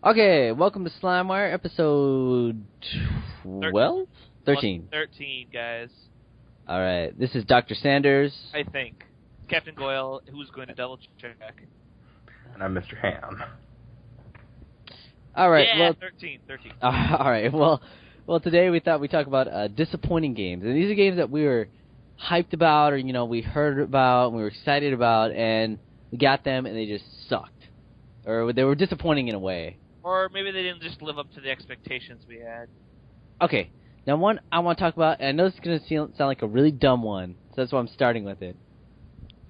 Okay, welcome to SlimeWire, episode 12? 13. 13, guys. Alright, this is Dr. Sanders. I think. Captain Goyle, who's going to double check. And I'm Mr. Ham. Alright, yeah, well... 13. Alright, well, today we thought we'd talk about disappointing games. And these are games that we were hyped about, or, we heard about, and we were excited about, and we got them, and they just sucked. Or they were disappointing in a way. Or maybe they didn't just live up to the expectations we had. Okay, now one I want to talk about, and I know this is going to sound like a really dumb one, so that's why I'm starting with it,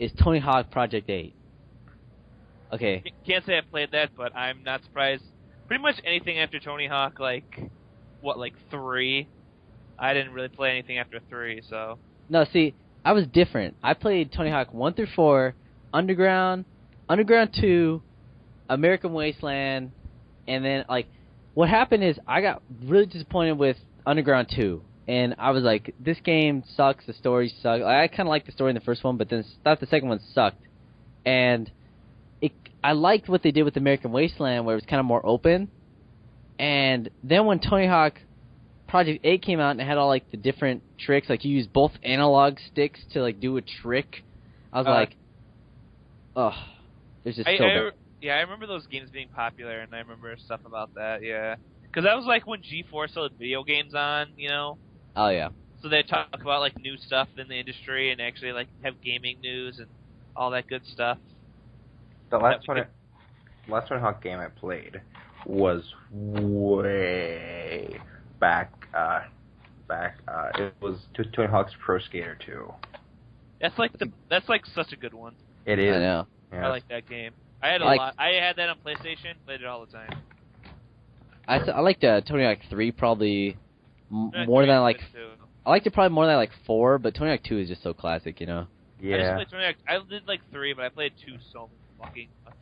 is Tony Hawk Project 8. Okay. Can't say I played that, but I'm not surprised. Pretty much anything after Tony Hawk, like 3? I didn't really play anything after 3, so... No, see, I was different. I played Tony Hawk 1 through 4, Underground 2, American Wasteland, and then, what happened is I got really disappointed with Underground 2. And I was like, this game sucks, the story sucks. I kind of liked the story in the first one, but then I thought the second one sucked. And I liked what they did with American Wasteland, where it was kind of more open. And then when Tony Hawk Project 8 came out and it had all, the different tricks, you use both analog sticks to, do a trick, I was like, ugh, this is so bad. Yeah, I remember those games being popular, and I remember stuff about that, yeah. Because that was, when G4 still had video games on, Oh, yeah. So they talk about, new stuff in the industry and actually, have gaming news and all that good stuff. The last Tony Hawk game I played was way back. It was Tony Hawk's Pro Skater 2. That's such a good one. It is. I know. Yeah. I like that game. I had a lot. I had that on PlayStation. Played it all the time. I liked Tony Hawk 3 probably more than I liked it probably more than 4, but Tony Hawk 2 is just so classic, Yeah. I just played Tony Hawk. I did 3, but I played 2 so fucking much.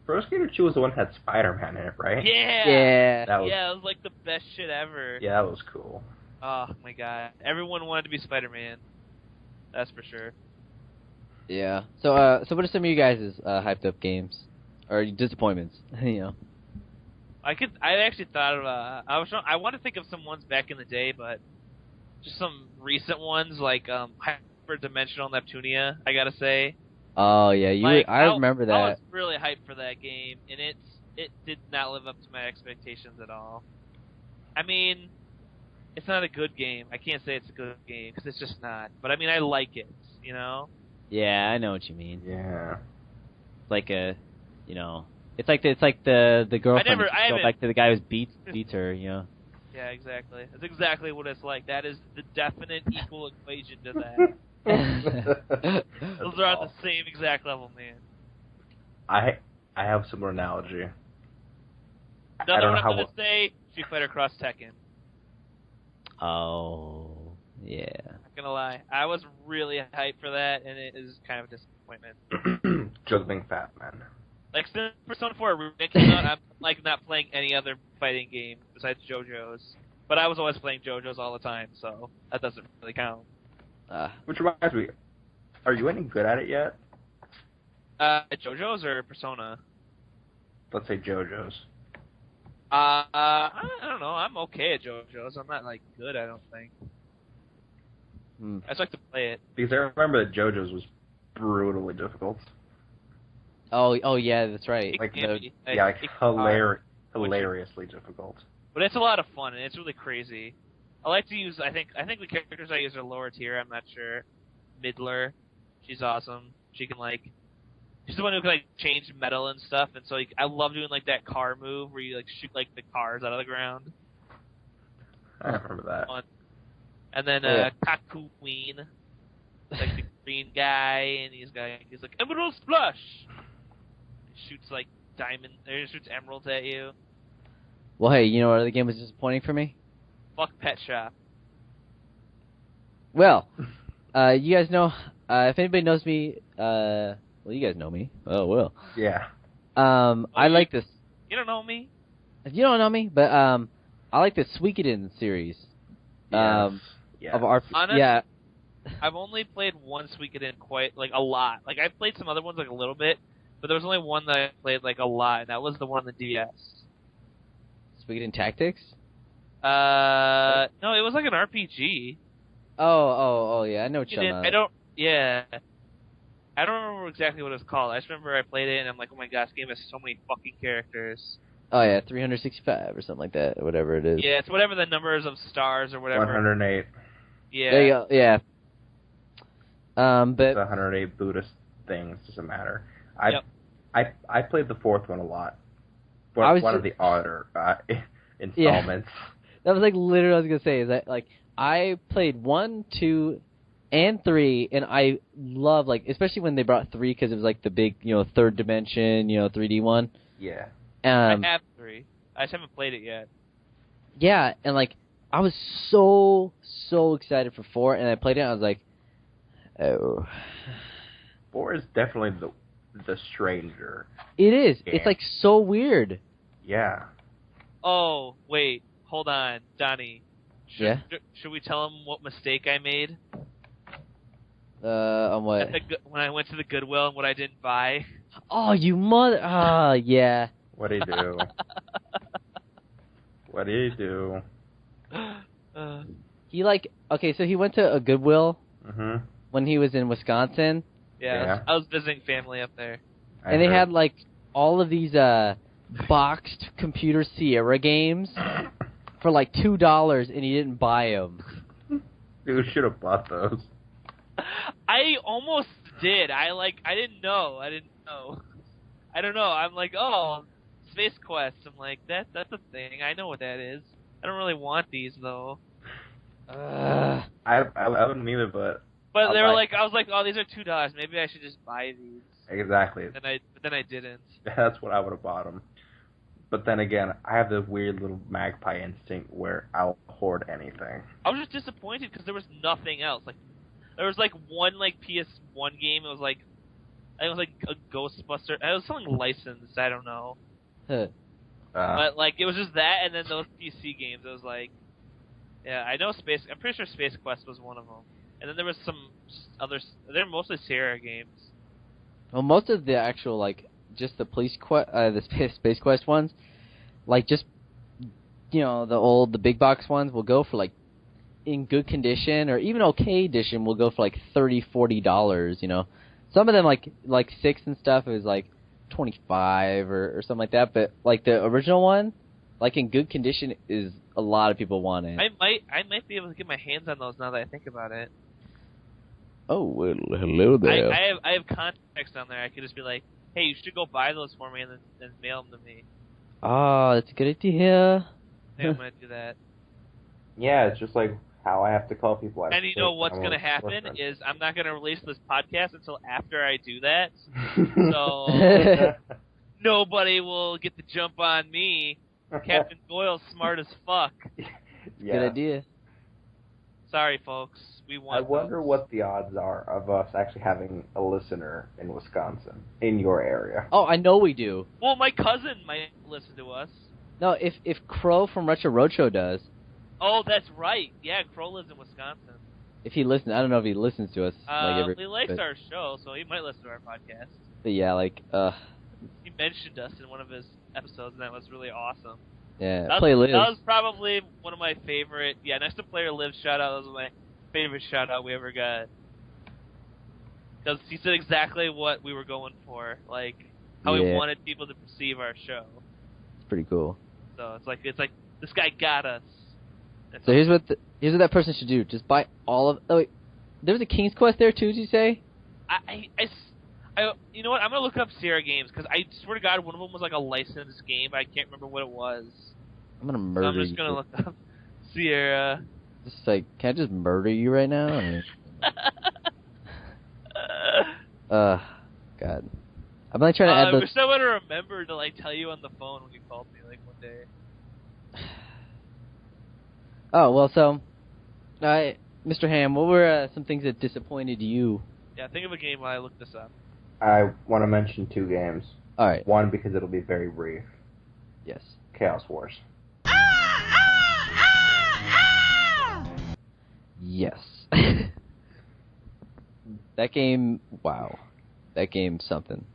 Pro Skater 2 was the one that had Spider-Man in it, right? Yeah. Yeah. That was, yeah, it was the best shit ever. Yeah, that was cool. Oh my god, everyone wanted to be Spider-Man. That's for sure. Yeah. So what are some of you guys' hyped up games or disappointments? I actually thought of I want to think of some ones back in the day, but just some recent ones Hyperdimensional Neptunia. I gotta say. Oh yeah, I remember that. I was really hyped for that game, and it did not live up to my expectations at all. I mean, it's not a good game. I can't say it's a good game because it's just not. But I mean, I like it. Yeah, I know what you mean. Yeah. It's like the girlfriend go back to the guy who beats her, Yeah, exactly. That's exactly what it's like. That is the definite equal equation to that. Those are on the same exact level, man. I have a similar analogy. Another one I'm gonna say: Street Fighter Cross Tekken. Oh, yeah. Not gonna lie, I was really hyped for that, and it is kind of a disappointment. Joe's being fat, man. Since Persona 4 Remake came out, I'm not playing any other fighting game besides JoJo's. But I was always playing JoJo's all the time, so that doesn't really count. Which reminds me, are you any good at it yet? JoJo's or Persona? Let's say JoJo's. I don't know. I'm okay at JoJo's. I'm not good. I don't think. I just like to play it. Because I remember that JoJo's was brutally difficult. Oh yeah, that's right. Hilariously difficult. But it's a lot of fun and it's really crazy. I like to use. I think the characters I use are lower tier. I'm not sure. Midler, she's awesome. She can she's the one who can change metal and stuff. And so I love doing that car move where you shoot the cars out of the ground. I remember that. Fun. And then Kaku Queen, the green guy, and he's like Emerald Splash. He shoots shoots emeralds at you. Well, hey, you know what other game was disappointing for me? Fuck Pet Shop. Well, you guys know, if anybody knows me, well, you guys know me. Oh, well. Yeah. I like this. You don't know me? You don't know me, but I like the Suikoden series. Yes. Of our, Honest, yeah. I've only played one Suikoden quite, a lot. I've played some other ones, a little bit, but there was only one that I played like a lot, and that was the one on the DS. Suikoden Tactics? No, it was like an RPG. Oh, yeah, I know what you're talking about. I don't remember exactly what it was called. I just remember I played it, and I'm like, oh my gosh, this game has so many fucking characters. Oh, yeah, 365 or something like that, or whatever it is. Yeah, it's whatever the numbers of stars or whatever. 108. Yeah. There you go, yeah. But The 108 Buddhist things, doesn't matter. I played the fourth one a lot. One of the odder installments. Yeah. That was like literally what I was going to say, is that like I played 1, 2, and 3, and I love, like, especially when they brought 3 because it was like the big, third dimension, 3D one. Yeah. I have 3. I just haven't played it yet. Yeah, and like I was so excited for 4, and I played it, and I was like, oh. 4 is definitely the stranger. It is. game. It's like so weird. Yeah. Oh, wait. Hold on, Donnie. Should we tell him what mistake I made? On what? When I went to the Goodwill and what I didn't buy. Oh, you mother! Ah, yeah. What do you do? What do you do? He so he went to a Goodwill Mm-hmm. when he was in Wisconsin. Yeah. I was visiting family up there. And they had like all of these boxed computer Sierra games for like $2, and he didn't buy them. Dude should have bought those. I almost did. I didn't know. I don't know. I'm like, oh, Space Quest. I'm like, that's a thing. I know what that is. I don't really want these though. I wouldn't either, but they were like, I was like, oh, these are $2. Maybe I should just buy these. Exactly. But then I didn't. That's what I would have bought them. But then again, I have the weird little magpie instinct where I'll hoard anything. I was just disappointed because there was nothing else. Like, there was like one like PS1 game. It was like, I think it was like a Ghostbuster. It was something licensed. I don't know. But like, it was just that, and then those PC games. It was like, yeah, I know I'm pretty sure Space Quest was one of them. And then there was some others. They're mostly Sierra games. Well, most of the actual just the the Space Quest ones, like just the big box ones will go for like in good condition or even okay edition will go for like $30-$40. Some of them like 6 and stuff is like $25 or something like that. But like the original one, like in good condition, is a lot of people want it. I might be able to get my hands on those now that I think about it. Oh, well, hello there. I have contacts down there. I could just be like, hey, you should go buy those for me and then mail them to me. Oh, that's a good idea. I think I'm going to do that. Yeah, it's just like how I have to call people. And you know what's going to happen is I'm not going to release this podcast until after I do that. So nobody will get the jump on me. Captain Doyle's smart as fuck. Yeah. Good idea. Sorry, folks. We want I wonder what the odds are of us actually having a listener in Wisconsin, in your area. Oh, I know we do. Well, my cousin might listen to us. No, if Crow from Retro Roadshow does. Oh, that's right. Yeah, Crow lives in Wisconsin. If he listens, I don't know if he listens to us. He likes our show, so he might listen to our podcast. But yeah, he mentioned us in one of his episodes, and that was really awesome. Yeah, that was probably one of my favorite. Yeah, next to Player Live shout-out, that was my favorite shout-out we ever got. Because he said exactly what we were going for, like how we wanted people to perceive our show. It's pretty cool. So it's like this guy got us. So here's what that person should do. Just buy all of. Oh wait, there was a King's Quest there too. Did you say? You know what? I'm gonna look up Sierra games because I swear to God, one of them was like a licensed game, but I can't remember what it was. I'm gonna murder you. So I'm just gonna look up Sierra. Just can I just murder you right now? I mean, God. I'm like trying to add I those. wish I would have remembered to tell you on the phone when you called me one day. Oh well, so, Mr. Ham, what were some things that disappointed you? Yeah, think of a game while I look this up. I want to mention 2 games. All right. One, because it'll be very brief. Yes. Chaos Wars. Yes. That game, wow. That game's something.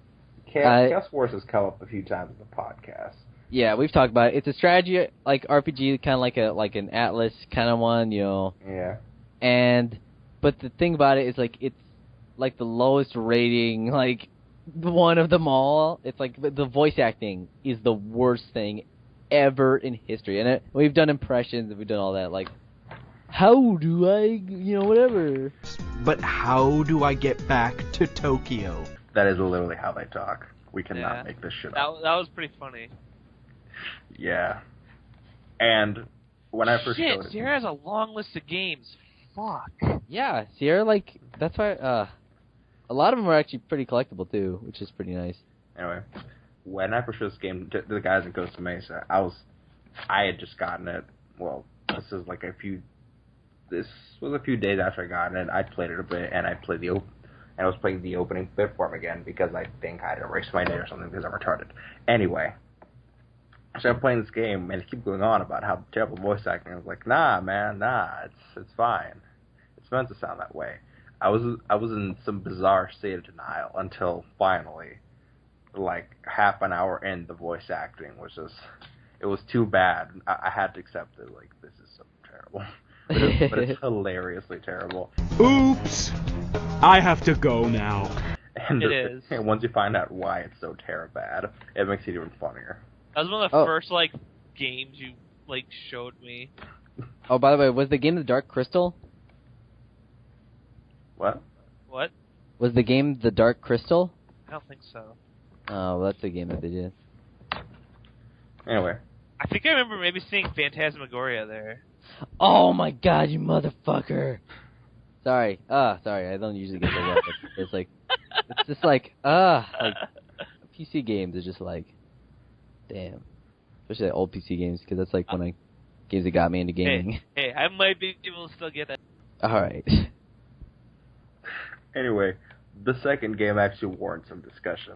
Chaos Wars has come up a few times in the podcast. Yeah, we've talked about it. It's a strategy like RPG, kind of like an Atlas kind of one, Yeah. But the thing about it is like it's like the lowest rating like one of them all. It's like the voice acting is the worst thing ever in history, and we've done impressions and we've done all that. Like, how do I, whatever. But how do I get back to Tokyo? That is literally how they talk. We cannot make this shit up. That was pretty funny. Yeah. And when I first showed it... Sierra has a long list of games. Fuck. Yeah, Sierra, like, that's why, a lot of them are actually pretty collectible, too, which is pretty nice. Anyway, when I first showed this game to the guys in Costa Mesa, I had just gotten it, well, this was a few days after I got it. I played it a bit, and I was playing the opening bit for him again, because I think I'd erased my day or something, because I'm retarded. Anyway, so I'm playing this game, and it keeps going on about how terrible voice acting. I was like, nah, man, it's fine. It's meant to sound that way. I was in some bizarre state of denial until finally, like half an hour in, the voice acting was just, it was too bad. I had to accept it. Like, this is so terrible. But it's hilariously terrible. Oops! I have to go now. And it is. And once you find out why it's so terrible bad, it makes it even funnier. That was one of the first games you showed me. Oh, by the way, was the game The Dark Crystal? What? What? Was the game The Dark Crystal? I don't think so. Oh, well, that's a game that they did. Anyway. I think I remember maybe seeing Phantasmagoria there. Oh my god, you motherfucker! Sorry. Sorry, I don't usually get so well, but it's just PC games are just like, damn. Especially old PC games, because that's games that got me into gaming. Hey, I might be able to still get that. Alright. Anyway, the second game actually warrants some discussion.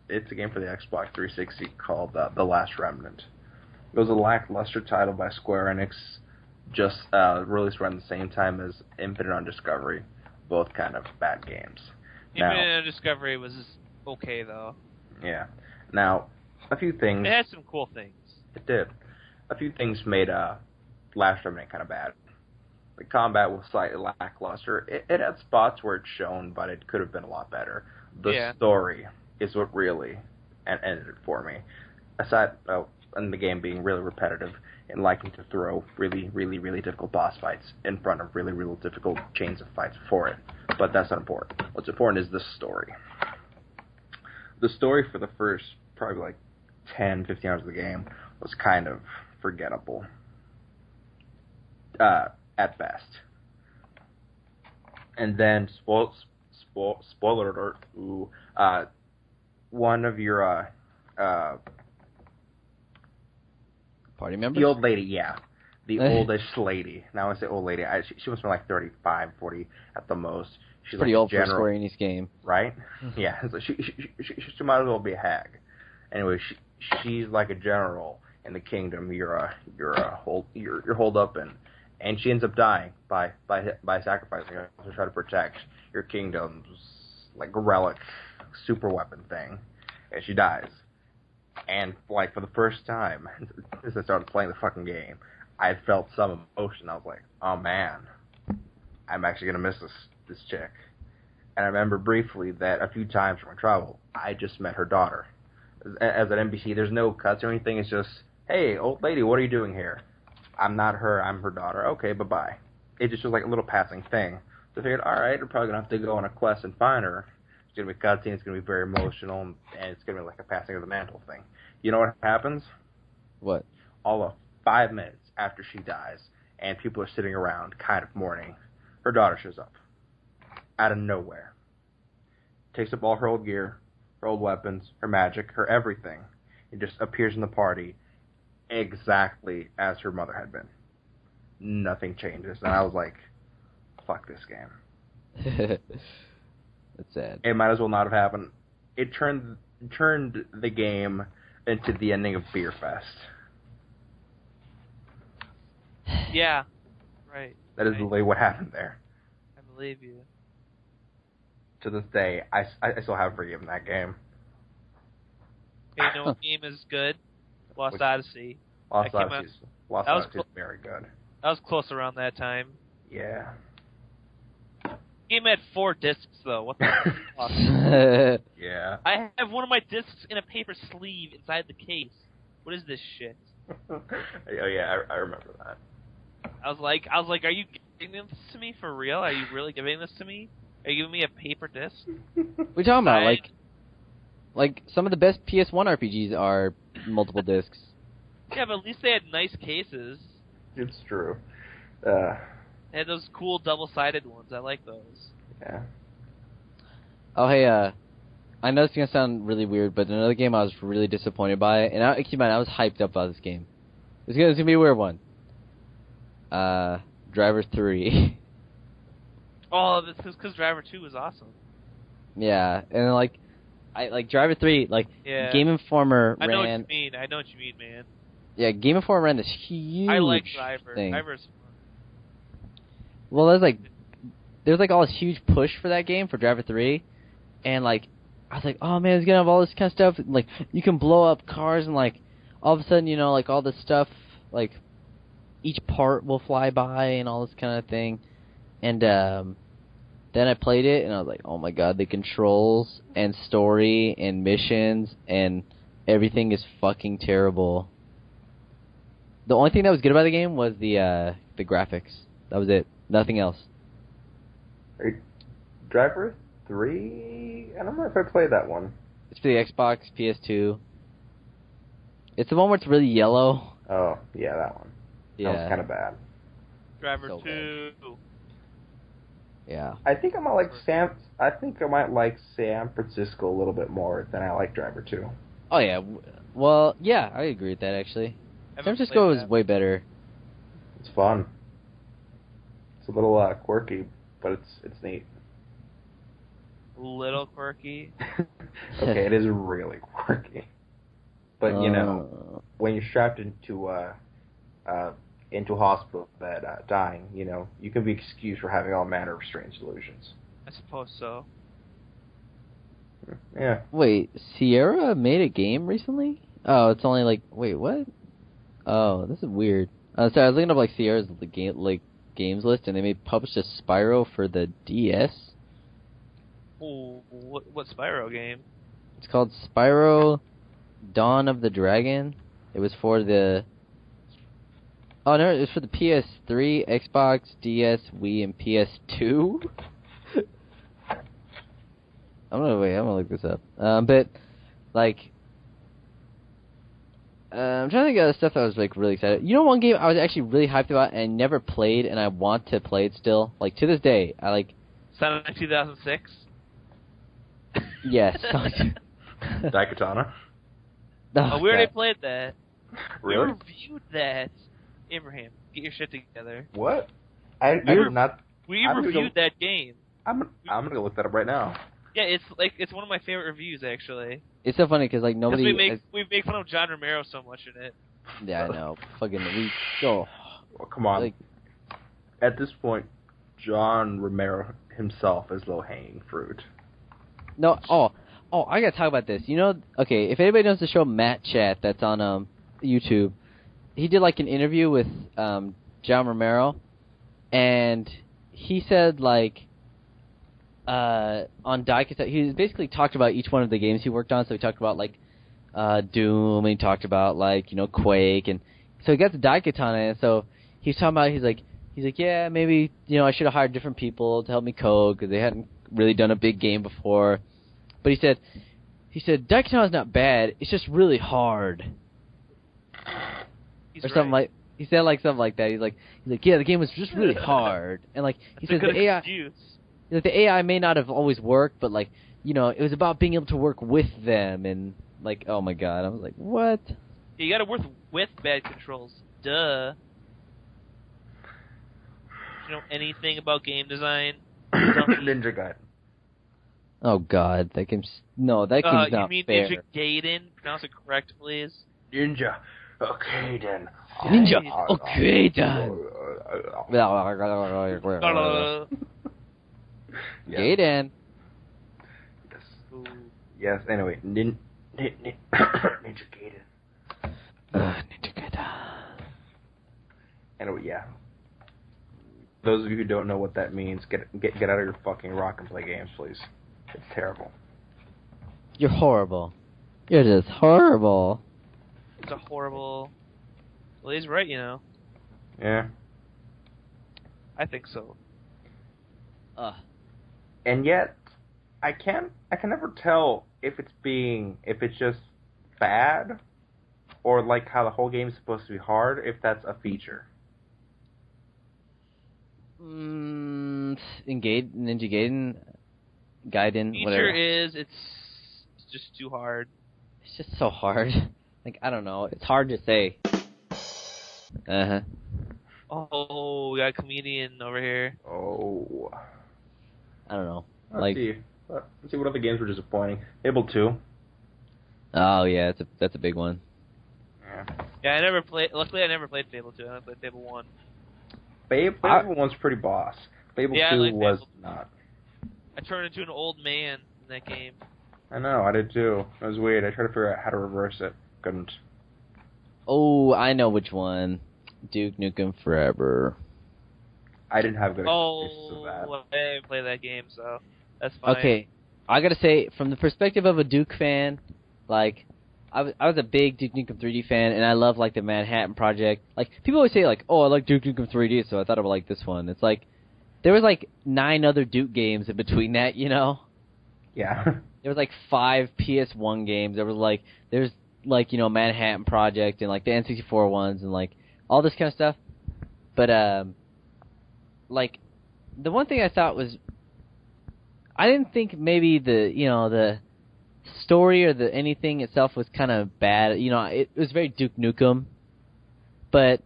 It's a game for the Xbox 360 called The Last Remnant. It was a lackluster title by Square Enix, just released around the same time as Infinite on Discovery, both kind of bad games. Infinite on Discovery was okay, though. Yeah. Now, a few things... It had some cool things. It did. A few things made Last Remnant kind of bad. The combat was slightly lackluster. It had spots where it's shown, but it could have been a lot better. The story is what really ended it for me. Aside, and the game being really repetitive and liking to throw really, really, really difficult boss fights in front of really, really difficult chains of fights for it. But that's not important. What's important is the story. The story for the first probably 10, 15 hours of the game was kind of forgettable. At best. And then, spoiler alert, one of your, party members? The old lady, yeah. The oldish lady. Now I say old lady, she must be 35, 40 at the most. She's pretty old for a Square Enix game. Right? Yeah, so she might as well be a hag. Anyway, she's like a general in the kingdom you're holed up in. And she ends up dying by sacrificing her to try to protect your kingdom's relic super weapon thing. And she dies. And for the first time since I started playing the fucking game, I felt some emotion. I was like, oh man, I'm actually gonna miss this chick. And I remember briefly that a few times from my travel, I just met her daughter. As an NPC, there's no cuts or anything. It's just, hey, old lady, what are you doing here? I'm not her, I'm her daughter. Okay, bye-bye. It just was like a little passing thing. So I figured, alright, we're probably going to have to go on a quest and find her. It's going to be cutscene, it's going to be very emotional, and it's going to be like a passing of the mantle thing. You know what happens? What? All of 5 minutes after she dies, and people are sitting around kind of mourning, her daughter shows up. Out of nowhere. Takes up all her old gear, her old weapons, her magic, her everything. It just appears in the party exactly as her mother had been. Nothing changes. And I was like, fuck this game. That's sad. It might as well not have happened. It turned the game into the ending of Beer Fest. Yeah. Right. That is literally what happened there. I believe you. To this day, I still haven't forgiven that game. Okay, you know what game is good? Lost Odyssey. Lost That came Odyssey that was is very good. That was close around that time. Yeah. Game had 4 discs though. What the fuck? Yeah. I have one of my discs in a paper sleeve inside the case. What is this shit? Oh yeah, I remember that. I was like, are you giving this to me for real? Are you really giving this to me? Are you giving me a paper disc? We're talking about like some of the best PS1 RPGs are multiple discs. Yeah, but at least they had nice cases. It's true. They had those cool double-sided ones. I like those. Yeah. Oh hey, I know it's gonna sound really weird, but another game I was really disappointed by, and keep in mind I was hyped up about this game. It's gonna be a weird one. Driver 3. Oh, this is because Driver 2 was awesome. Yeah, and like Driver 3, like Yeah. Game Informer I know ran. what you mean. I know what you mean, man. Yeah, Game Informer ran this huge I like Driver. thing. Driver's fun. Well, there's like all this huge push for that game for Driver 3, and like I was like, oh man, it's gonna have all this kind of stuff. Like you can blow up cars, and like all of a sudden, you know, like all this stuff, like each part will fly by and all this kind of thing. And then I played it, and I was like, oh my god, the controls and story and missions and everything is fucking terrible. The only thing that was good about the game was the graphics. That was it. Nothing else. Driver 3? I don't know if I played that one. It's for the Xbox, PS2. It's the one where it's really yellow. Oh, yeah, that one. Yeah. That was kind of bad. Driver So 2. Yeah. I think I might like San Francisco a little bit more than I like Driver 2. Oh yeah. Well, yeah, I agree with that actually. San Francisco is way better. It's fun. It's a little quirky, but it's neat. Little quirky. Okay, it is really quirky. But you know, when you're strapped into a hospital bed dying, you know, you can be excused for having all manner of strange delusions. I suppose so. Yeah. Wait, Sierra made a game recently? Oh, it's only like wait, what? Oh, this is weird. Sorry, I was looking up like Sierra's games list, and they published a Spyro for the DS. Ooh, what Spyro game? It's called Spyro Dawn of the Dragon. It was for the... Oh, no, it was for the PS3, Xbox, DS, Wii, and PS2? I'm gonna look this up. But, like... I'm trying to think of the stuff that I was, like, really excited. You know one game I was actually really hyped about and I never played, and I want to play it still? Like, to this day, I, like... Sonic 2006? Yes. Daikatana? Oh, we already played that. Really? We reviewed that. Abraham, get your shit together. What? I did not... We I'm reviewed that game. I'm gonna go look that up right now. Yeah, it's one of my favorite reviews actually. It's so funny because like nobody. We make fun of John Romero so much in it. Yeah, I know. Fucking we go. Well, come on. Like, at this point, John Romero himself is low-hanging fruit. no. Oh, I gotta talk about this. You know, okay. If anybody knows the show Matt Chat, that's on YouTube, he did like an interview with John Romero, and he said like. On Daikatana, he basically talked about each one of the games he worked on. So he talked about like Doom, and he talked about like Quake, and so he got to Daikatana, and so he's talking about he's like yeah, maybe I should have hired different people to help me code because they hadn't really done a big game before. But he said Daikatana's not bad, it's just really hard. He's or something right. like he said like something like that. He's like yeah, the game was just really hard, and like he says the AI. Like, the AI may not have always worked, but like it was about being able to work with them, and like oh my god, I was like what? Yeah, you got to work with bad controls. Duh. You know anything about game design? Ninja Gaiden. Oh god, that game's not you mean fair. Ninja Gaiden? Pronounce it correct, please. Ninja. Okay then. Ninja. Okay then. Yes. Gaiden. Yes. Yes. Anyway, Ninja Gaiden. Ninja Gaiden. Anyway, yeah. Those of you who don't know what that means, get out of your fucking rock and play games, please. It's terrible. You're horrible. You're just horrible. It's a horrible... Well, he's right, you know. Yeah. I think so. And yet, I can never tell if it's just bad, or like how the whole game is supposed to be hard, if that's a feature. In Ninja Gaiden, Feature whatever. is, it's just too hard. It's just so hard. Like, I don't know. It's hard to say. Uh-huh. Oh, we got a comedian over here. Oh. I don't know. Let's see what other games were disappointing. Fable 2. Oh, yeah, that's a big one. Yeah. Yeah, I never played... Luckily, I never played Fable 2. I only played Fable 1. Fable 1's pretty boss. Fable 2 was not. I turned into an old man in that game. I know, I did too. It was weird. I tried to figure out how to reverse it. Couldn't. Oh, I know which one. Duke Nukem Forever. I didn't have good experiences with that. I didn't play that game, so that's fine. Okay, I gotta say, from the perspective of a Duke fan, like, I was a big Duke Nukem 3D fan, and I love, like, the Manhattan Project. Like, people always say, like, oh, I like Duke Nukem 3D, so I thought I would like this one. It's like, there was, like, 9 other Duke games in between that, you know? Yeah. There was, like, 5 PS1 games. There's, you know, Manhattan Project, and, like, the N64 ones, and, like, all this kind of stuff. But, like, the one thing I thought was, I didn't think maybe the story or anything itself was kind of bad. You know, it was very Duke Nukem. But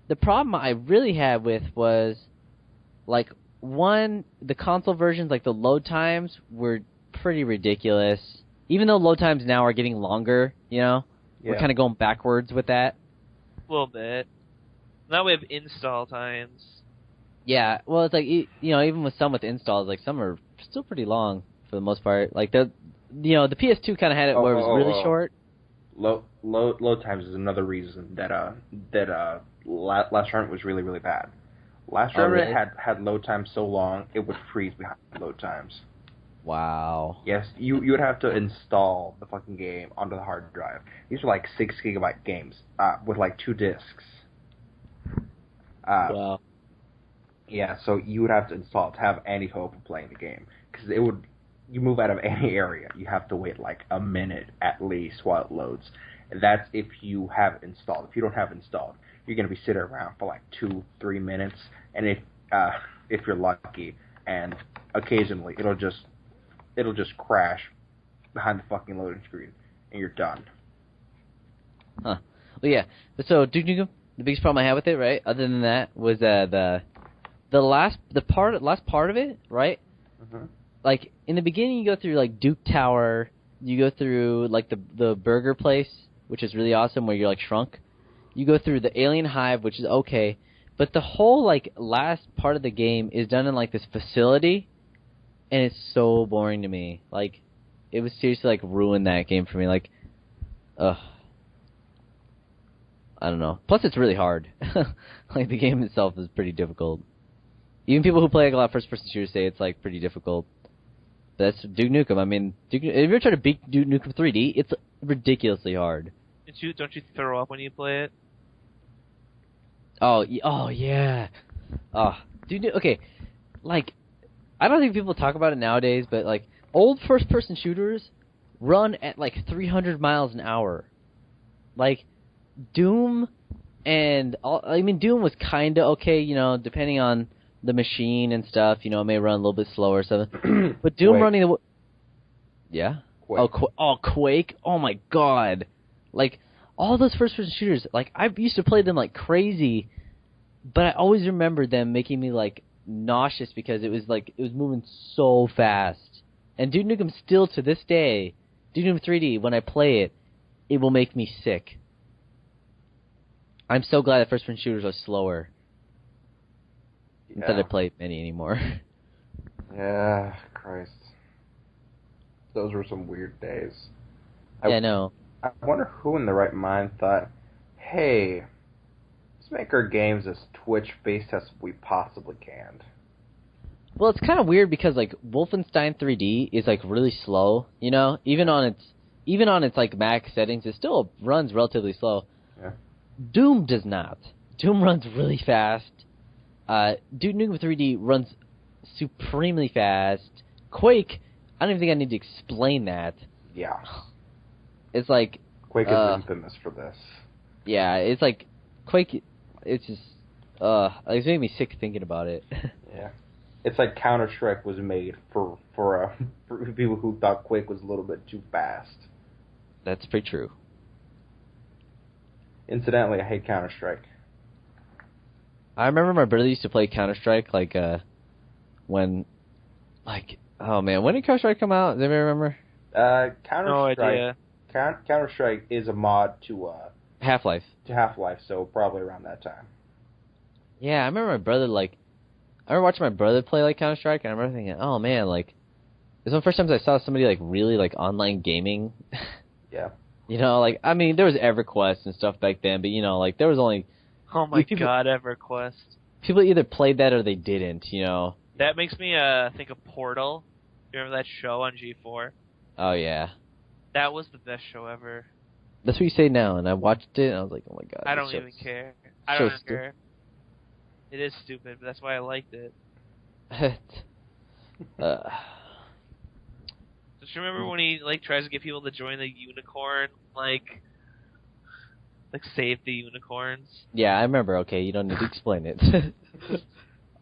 the problem I really had with was, like, one, the console versions, like, the load times were pretty ridiculous. Even though load times now are getting longer, you know? Yeah. We're kind of going backwards with that. A little bit. Now we have install times. Yeah, well, it's like, you know, even with installs, like, some are still pretty long for the most part. Like, the PS2 kind of had it where it was really short. Load times is another reason that Last Run was really, really bad. Last Run really? had load times so long, it would freeze behind load times. Wow. Yes, you would have to install the fucking game onto the hard drive. These are like 6 gigabyte games with like 2 discs. Wow. Yeah, so you would have to install it to have any hope of playing the game. Because you move out of any area, you have to wait like a minute at least while it loads. And that's if you have it installed. If you don't have it installed, you're going to be sitting around for like 2-3 minutes. And if you're lucky, and occasionally it'll just crash behind the fucking loading screen, and you're done. Huh. Well, yeah. So Duke Nukem, the biggest problem I had with it, right? Other than that, was the last part of it, right? Mm-hmm. Like, in the beginning, you go through, like, Duke Tower. You go through, like, the burger place, which is really awesome, where you're, like, shrunk. You go through the Alien Hive, which is okay. But the whole, like, last part of the game is done in, like, this facility, and it's so boring to me. Like, it was seriously, like, ruined that game for me. Like, ugh. I don't know. Plus, it's really hard. Like, the game itself is pretty difficult. Even people who play, like, a lot of first-person shooters say it's, like, pretty difficult. But that's Duke Nukem. I mean, if you ever try to beat Duke Nukem 3D, it's ridiculously hard. Don't you throw up when you play it? Oh yeah. Oh, dude. Okay, like, I don't think people talk about it nowadays, but, like, old first-person shooters run at, like, 300 miles an hour. Like, Doom and Doom was kind of okay, you know, depending on the machine and stuff. You know, it may run a little bit slower or something. But Doom running yeah. Quake. Quake. Oh my god. Like, all those first-person shooters, like, I used to play them like crazy, but I always remember them making me, like, nauseous because it was moving so fast. And Duke Nukem still, to this day, Duke Nukem 3D, when I play it, it will make me sick. I'm so glad that first-person shooters are slower. Yeah. Instead of play many anymore. Yeah, Christ. Those were some weird days. Yeah, no. I wonder who in the right mind thought, hey, let's make our games as Twitch-based as we possibly can. Well, it's kind of weird because like Wolfenstein 3D is like really slow, you know. Even on its like max settings, it still runs relatively slow. Yeah. Doom does not. Doom runs really fast. Duke Nukem 3D runs supremely fast. Quake, I don't even think I need to explain that. Yeah. It's like Quake is infamous for this. yeah, it's like Quake. It's just it's making me sick thinking about it. Yeah. It's like Counter-Strike was made for people who thought Quake was a little bit too fast. That's pretty true. Incidentally, I hate Counter-Strike. I remember my brother used to play Counter-Strike when oh man, when did Counter-Strike come out? Does anybody remember? Counter-Strike. No idea. Counter-Strike is a mod to Half-Life. Half-Life, so probably around that time. Yeah, I remember my brother I remember watching my brother play like Counter-Strike, and I remember thinking, oh man, like this was one of the first times I saw somebody like really like online gaming. Yeah. You know, like I mean, there was EverQuest and stuff back then, but you know, like there was only Oh my people, god, EverQuest. people either played that or they didn't. You know. That makes me think of Portal. You remember that show on G4? Oh yeah, That was the best show ever. that's what you say now, and I watched it, and I was like, oh my god. I this don't even show's care. I so don't care. It is stupid, but that's why I liked it. Just remember when he like tries to get people to join the unicorn, like save the unicorns. Yeah, I remember. Okay, you don't need to explain it.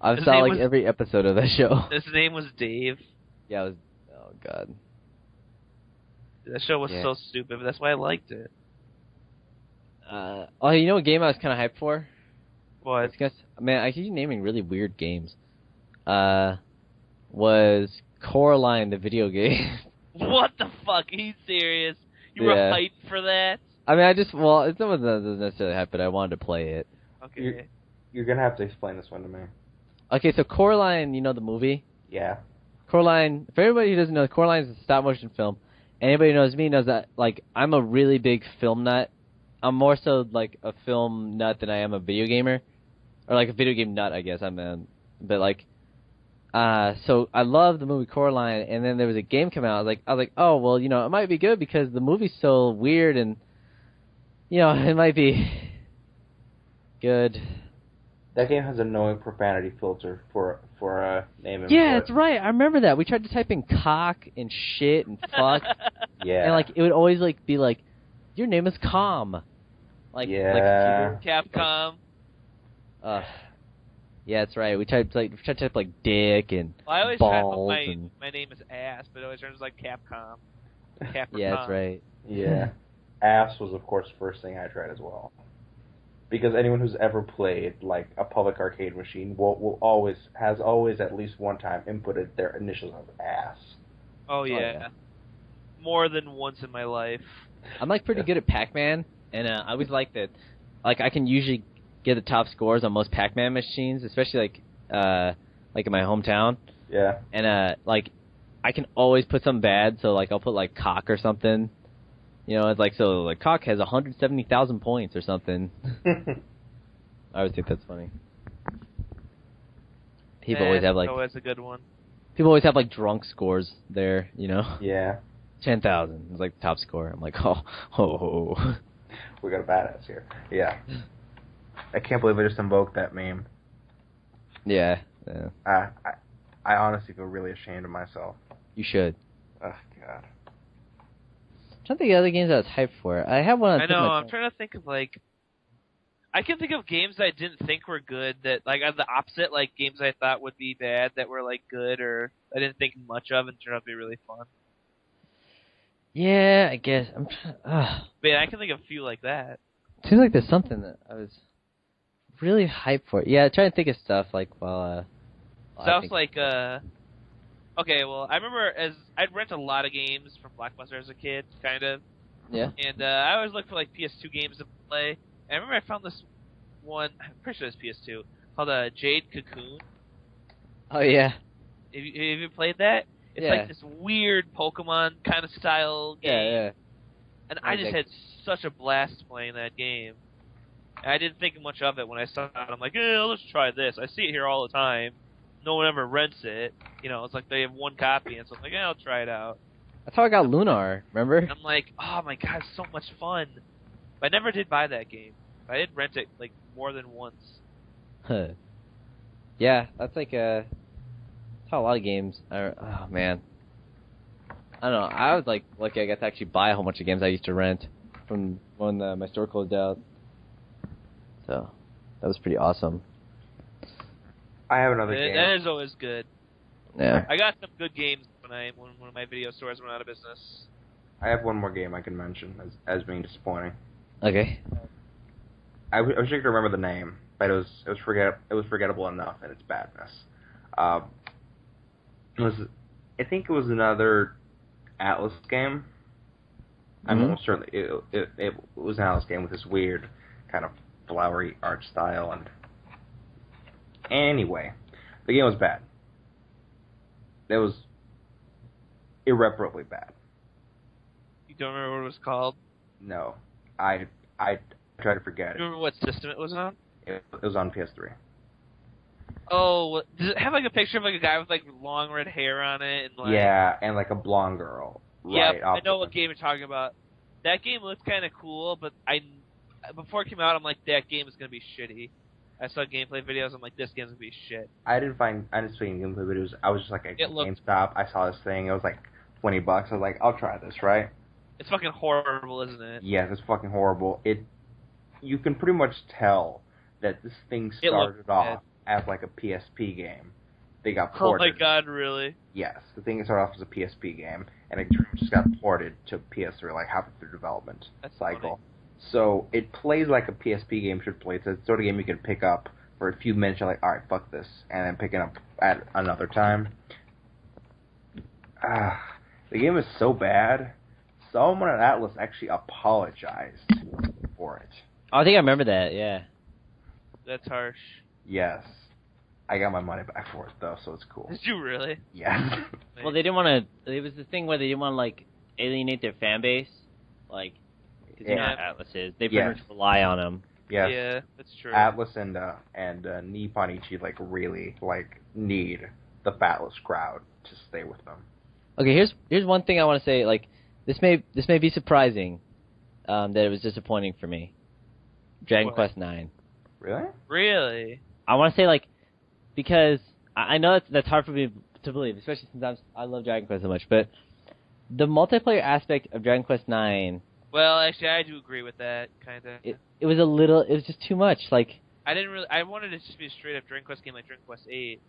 I've His saw name like was- every episode of that show. His name was Dave. Yeah, it was. Oh god. That show was Yeah. so stupid, but that's why I liked it. Oh, you know what game I was kind of hyped for? What? Man, I keep naming really weird games. Was Coraline the video game? What the fuck? Are you serious? You were Yeah. hyped for that? I mean, it's not necessarily hyped, but I wanted to play it. Okay. You're gonna have to explain this one to me. Okay, so Coraline, you know the movie? Yeah. Coraline, for everybody who doesn't know, Coraline is a stop-motion film. Anybody who knows me knows that, like, I'm a really big film nut. I'm more so, like, a film nut than I am a video gamer. Or, like, a video game nut, I guess. But, like, so I love the movie Coraline, and then there was a game come out. I was like, oh, well, you know, it might be good because the movie's so weird and, you know, it might be good. That game has a knowing profanity filter for name and Yeah, input. that's right. I remember that. We tried to type in cock and shit and fuck. Yeah. And, like, it would always, like, be like, your name is Com. Like, Yeah. Capcom. Yeah, that's right. We tried to type, like, dick and Well, I always try to put balls. my name is ass, but it always turns like Capcom. Capcom. Yeah, that's right. Yeah. Ass was, of course, the first thing I tried as well. Because anyone who's ever played, like, a public arcade machine has always at least one time inputted their initials as ass. Oh yeah. yeah. More than once in my life. I'm, like, pretty good at Pac-Man, and I always like that. Like, I can usually get the top scores on most Pac-Man machines, especially, like in my hometown. Yeah. And, like, I can always put something bad, so, like, I'll put, like, cock or something. You know, it's like, so, like, cock has 170,000 points or something. I always think that's funny. People always have, like... Oh, that's a good one. People always have, like, drunk scores there, you know? Yeah. 10,000 is, like, the top score. I'm like, oh. We got a badass here. Yeah. I can't believe I just invoked that meme. Yeah. I honestly feel really ashamed of myself. You should. Oh, God. I'm trying to think of other games I was hyped for. I have one on I know. I'm trying to think of like. I can think of games I didn't think were good that like the opposite, like games I thought would be bad that were like good or I didn't think much of and turned out to be really fun. Yeah, I guess. I'm trying. But yeah, I can think of a few like that. Seems like there's something that I was really hyped for. Yeah, trying to think of stuff like while. Stuff like Okay, well, I remember I'd rent a lot of games from Blockbuster as a kid, kind of. Yeah. And I always looked for like PS2 games to play. And I remember I found this one, I'm pretty sure it's PS2, called Jade Cocoon. Oh yeah. Have you played that? It's Yeah. like this weird Pokemon kind of style game. Yeah. And I just had such a blast playing that game. And I didn't think much of it when I saw it. I'm like, let's try this. I see it here all the time. No one ever rents it. You know, it's like they have one copy, and so I'm like, I'll try it out. That's how I got Lunar, remember? And I'm like, oh my god, it's so much fun. But I never did buy that game. I did rent it, like, more than once. Huh. Yeah, that's like that's how a lot of games are. Oh, man. I don't know. I was, like, lucky I got to actually buy a whole bunch of games I used to rent from when my store closed out. So, that was pretty awesome. I have another game. That is always good. Yeah. I got some good games when one of my video stores went out of business. I have one more game I can mention as being disappointing. Okay. I wish I could remember the name, but it was forgettable enough in its badness. I think it was another Atlas game. I'm almost certain it was an Atlas game with this weird kind of flowery art style. And anyway, the game was bad. It was irreparably bad. You don't remember what it was called? No, I try to forget it. You remember what system it was on? It was on PS3. Oh, does it have like a picture of like a guy with like long red hair on it? And, like, Yeah, and like a blonde girl. Yeah, Right I know what game you're talking about. That game looked kind of cool, but before it came out, I'm like, that game is gonna be shitty. I saw gameplay videos. I'm like, this game's gonna be shit. I didn't see any gameplay videos. I was just like at looked... GameStop. I saw this thing. It was like $20. I was like, I'll try this, right? It's fucking horrible, isn't it? Yes, it's fucking horrible. You can pretty much tell that this thing started off as like a PSP game. They got ported. Oh my god, really? Yes, the thing started off as a PSP game, and it just got ported to PS3 like halfway through development cycle. Funny. So it plays like a PSP game should play. It's the sort of game you can pick up for a few minutes. You're like, all right, fuck this, and then pick it up at another time. The game is so bad. Someone at Atlas actually apologized for it. Oh, I think I remember that, yeah. That's harsh. Yes. I got my money back for it, though, so it's cool. Did you really? Yes. Well, they didn't want to... It was the thing where they didn't want to, like, alienate their fan base. Like, because you know how Atlas is. They pretty much rely on them. Yes. Yeah, that's true. Atlas and Nipponichi, like, really, like, need the Atlas crowd to stay with them. Okay, here's one thing I want to say. Like, this may be surprising that it was disappointing for me. Dragon Quest IX. Really? Really? I want to say, like, because I know that's hard for me to believe, especially since I love Dragon Quest so much, but the multiplayer aspect of Dragon Quest IX... Well, actually, I do agree with that, kind of. It was just too much, like... I wanted it to just be a straight-up Dragon Quest game like Dragon Quest VIII.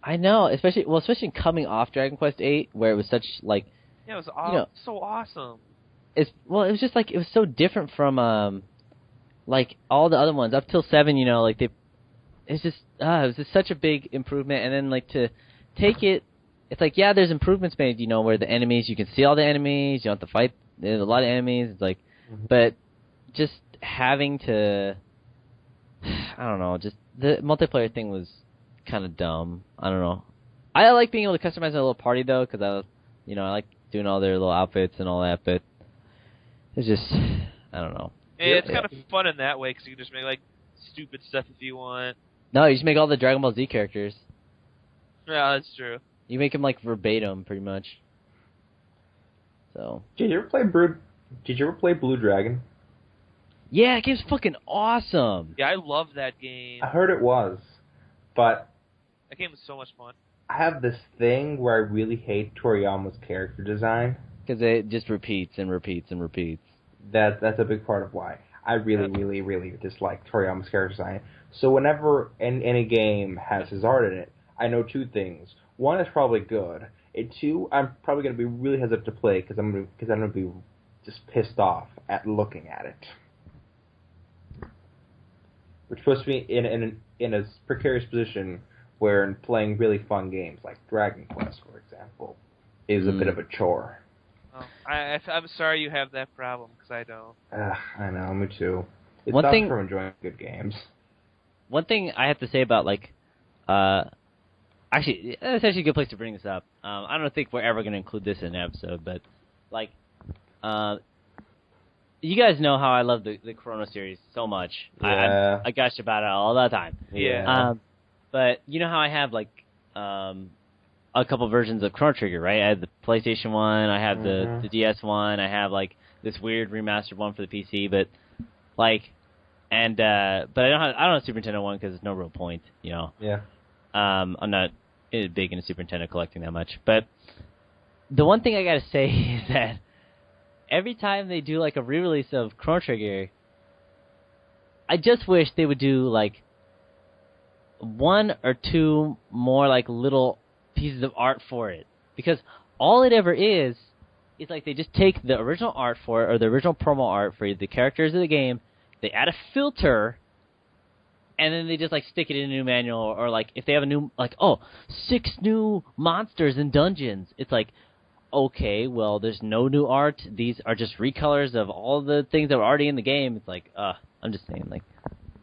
I know, especially coming off Dragon Quest VIII, where it was such, like... Yeah, it was so awesome. It was just, like, it was so different from, like, all the other ones. Up till 7, you know, like, it was just such a big improvement, and then, like, to take it, it's like, yeah, there's improvements made, you know, where the enemies, you can see all the enemies, you don't have to fight, there's a lot of enemies, it's like, but just having to, I don't know, just, the multiplayer thing was kind of dumb, I don't know. I like being able to customize my little party, though, because I like doing all their little outfits and all that, but it's just, I don't know. Yeah, it's kind of fun in that way, because you can just make, like, stupid stuff if you want. No, you just make all the Dragon Ball Z characters. Yeah, that's true. You make them like verbatim, pretty much. So. Did you ever play Blue Dragon? Yeah, that game's fucking awesome. Yeah, I love that game. I heard it was, but that game was so much fun. I have this thing where I really hate Toriyama's character design. Because it just repeats and repeats and repeats. That's a big part of why I really, really dislike Toriyama's character design. So whenever any game has his art in it, I know two things. One, it's probably good. And two, I'm probably going to be really hesitant to play because I'm going to be just pissed off at looking at it. Which puts me in a precarious position where in playing really fun games like Dragon Quest, for example, is a bit of a chore. Oh, I'm sorry you have that problem because I don't. I know, me too. It One stops thing from enjoying good games. One thing I have to say about, like, actually, that's actually a good place to bring this up. I don't think we're ever going to include this in an episode, but, like, you guys know how I love the Chrono series so much. Yeah. I gush about it all the time. Yeah. But you know how I have like a couple versions of Chrono Trigger, right? I have the PlayStation one, I have the DS one, I have like this weird remastered one for the PC, but like, and but I don't have a Super Nintendo one because there's no real point, you know. Yeah. I'm not big into Super Nintendo collecting that much, but the one thing I gotta say is that every time they do like a re-release of Chrono Trigger, I just wish they would do like one or two more like little pieces of art for it, because all it ever is like they just take the original art for it or the original promo art for the characters of the game, they add a filter, and then they just like stick it in a new manual, or like if they have a new like 6 new monsters and dungeons, it's like, okay, well there's no new art, these are just recolors of all the things that were already in the game. It's like I'm just saying, like,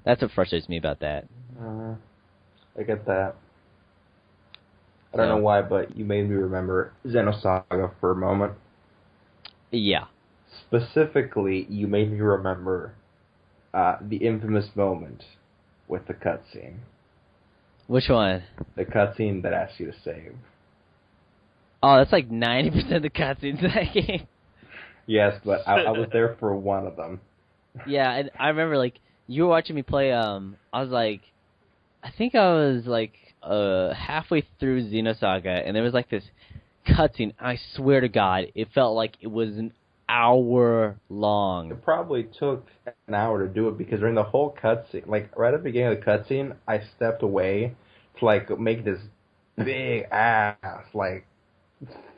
that's what frustrates me about that. I get that. I don't know why, but you made me remember Xenosaga for a moment. Yeah. Specifically, you made me remember the infamous moment with the cutscene. Which one? The cutscene that asks you to save. Oh, that's like 90% of the cutscenes in that game. Yes, but I was there for one of them. Yeah, and I remember, like, you were watching me play, I was like, I think I was like halfway through Xenosaga, and there was like this cutscene. I swear to God, it felt like it was an hour long. It probably took an hour to do it because during the whole cutscene, like right at the beginning of the cutscene, I stepped away to like make this big ass like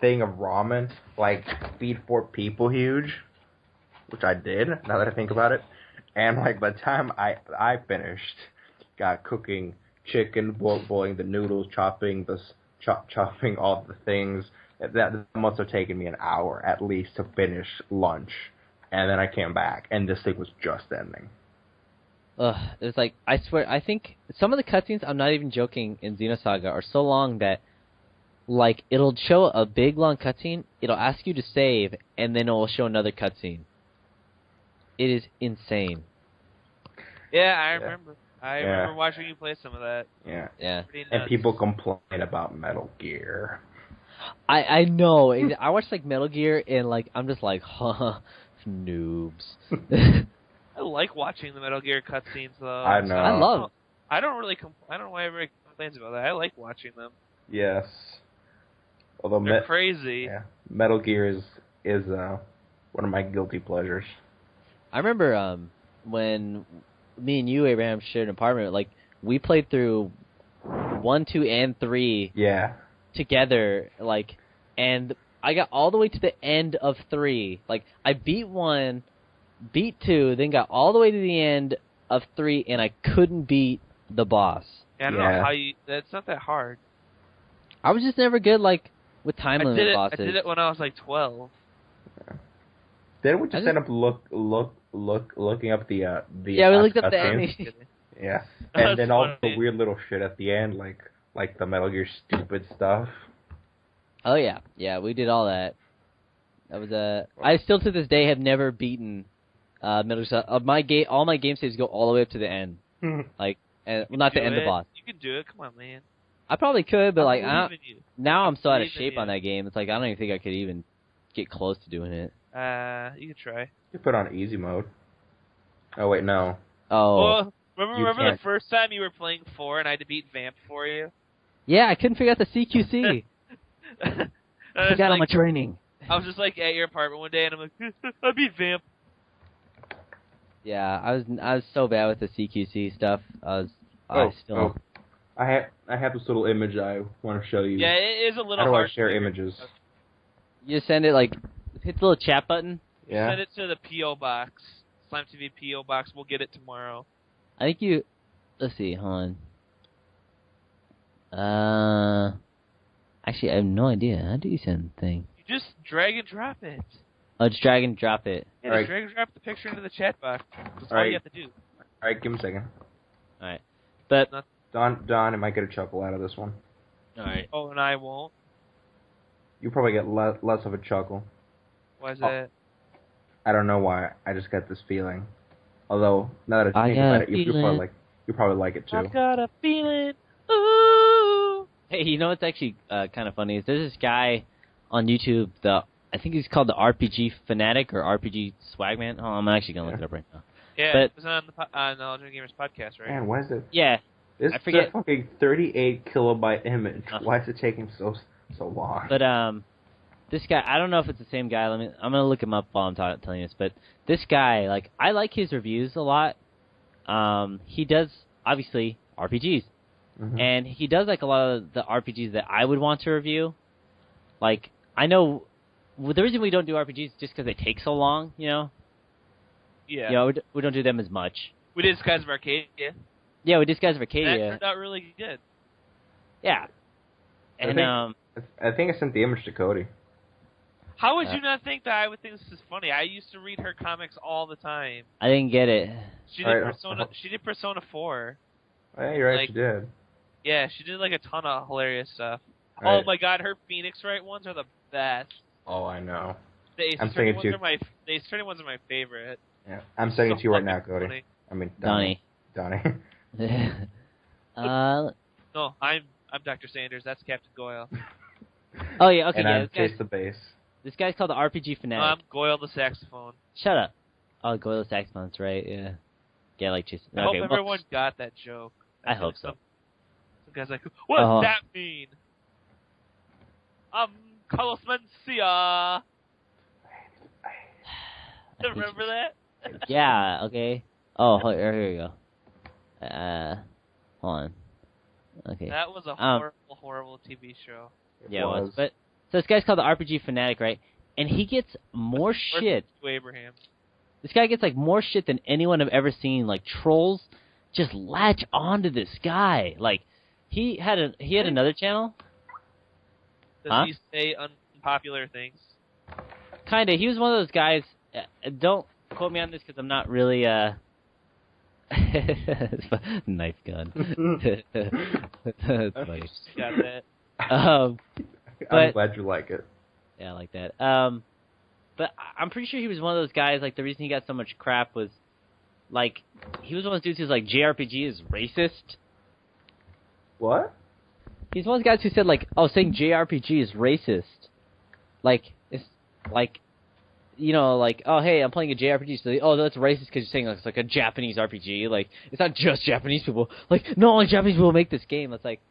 thing of ramen, like feed 4 people huge, which I did. Now that I think about it, and like by the time I finished, got cooking chicken, boiling the noodles, chopping chopping all the things. That must have taken me an hour at least to finish lunch, and then I came back, and this thing was just ending. It's like, I swear, I think some of the cutscenes, I'm not even joking, in Xenosaga are so long that, like, it'll show a big long cutscene, it'll ask you to save, and then it'll show another cutscene. It is insane. Yeah, I remember. I remember watching you play some of that. Yeah. Yeah. And people complain about Metal Gear. I know. I watched like Metal Gear, and like I'm just like, noobs. I like watching the Metal Gear cutscenes though. I know. I love. I don't really. I don't know why everybody complains about that. I like watching them. Yes. Although they're crazy. Yeah. Metal Gear is one of my guilty pleasures. I remember when me and you, Abraham, shared an apartment. Like we played through 1, 2, and 3. Yeah. Together, like, and I got all the way to the end of 3. Like, I beat 1, beat 2, then got all the way to the end of 3, and I couldn't beat the boss. Yeah, I don't know how you. That's not that hard. I was just never good, like, with time limit bosses. I did it when I was like 12. Then we just end up looking up the yeah, we looked up the enemy. Yeah, and then all the weird little shit at the end, like the Metal Gear stupid stuff. Oh yeah, we did all that. That was I still to this day have never beaten Metal Gear. All my game saves go all the way up to the end. Like, and not the end of boss. You can do it. Come on, man. I probably could, but like now I'm so out of shape you. on that game. It's like I don't even think I could even get close to doing it. You can try. You put on easy mode. Oh wait, no. Oh. Well, remember the first time you were playing 4 and I had to beat Vamp for you? Yeah, I couldn't figure out the CQC. I forgot all my training. I was just like at your apartment one day and I'm like, I beat Vamp. Yeah, I was so bad with the CQC stuff. I have this little image I want to show you. Yeah, it is a little hard. How do I share to images? You just send it, like, hit the little chat button. Yeah. Send it to the P.O. Box. Slime TV P.O. Box. We'll get it tomorrow. I think you... Let's see, hold on. Actually, I have no idea. How do you send the thing? You just drag and drop it. Oh, just drag and drop it. Yeah, just drag and drop the picture into the chat box. That's all you have to do. Alright, give me a second. Alright. But... Don, I might get a chuckle out of this one. Alright. Oh, and I won't? You probably get less of a chuckle. Why is that? I don't know why. I just got this feeling. Although now that I think got about a it, you probably like it too. I got a feeling. Ooh. Hey, you know what's actually kind of funny is there's this guy on YouTube. I think he's called the RPG Fanatic or RPG Swagman. Oh, I'm actually gonna look it up right now. Yeah, But- it was on the Legendary Gamers podcast, right? Man, why is it? Yeah, This I is forget- a fucking 38 kilobyte image. Oh. Why is it taking so long? but this guy, I don't know if it's the same guy. I'm gonna look him up while I'm telling you this. But this guy, like, I like his reviews a lot. He does obviously RPGs, and he does like a lot of the RPGs that I would want to review. Like, I know the reason we don't do RPGs is just because they take so long. Yeah. You know, we don't do them as much. We did Skies of Arcadia. Yeah, we did Skies of That Arcadia. turned out really good. Yeah, and I think I sent the image to Cody. How would you not think that I would think this is funny? I used to read her comics all the time. I didn't get it. She All did right, Persona. She did Persona 4. Oh, yeah, you're right. Like- She did. Yeah, she did like a ton of hilarious stuff. All Oh right. my god, her Phoenix Wright ones are the best. Oh, I know. The Ace I'm Attorney thinking ones too. are my favorite. Yeah, I'm sending it to you right So now, fucking Cody. funny. I mean, Donnie. Donnie. No, I'm Dr. Sanders. That's Captain Goyle. Oh yeah, okay, and yeah. I'm Chase the Bass. This guy's called the RPG Fanatic. I'm Goyle the saxophone. Shut up. Oh, Goyle Saxophone, that's right. Yeah. Yeah, like just. I Okay, hope well, everyone got that joke. I hope so. Some guy's like, what does that mean? Carlos Mencia. Remember that? Yeah. Okay. Oh, here we go. Hold on. Okay. That was a horrible TV show. Yeah, it was. But so this guy's called the RPG Fanatic, right? And he gets more shit. To Abraham. This guy gets like more shit than anyone I've ever seen. Like trolls just latch onto this guy. Like he had another channel. Does he say unpopular things? Kinda. He was one of those guys. Don't quote me on this because I'm not really knife gun. That's funny. Got that. I'm but- glad you like it. Yeah, I like that. But I'm pretty sure he was one of those guys. Like the reason he got so much crap was, like, he was one of those dudes who's like JRPG is racist. What? He's one of those guys who said like, oh, saying JRPG is racist. Like it's like, you know, like, oh hey, I'm playing a JRPG. So oh, that's racist because you're saying it's like a Japanese RPG. Like it's not just Japanese people. Like no, only Japanese people make this game. It's like,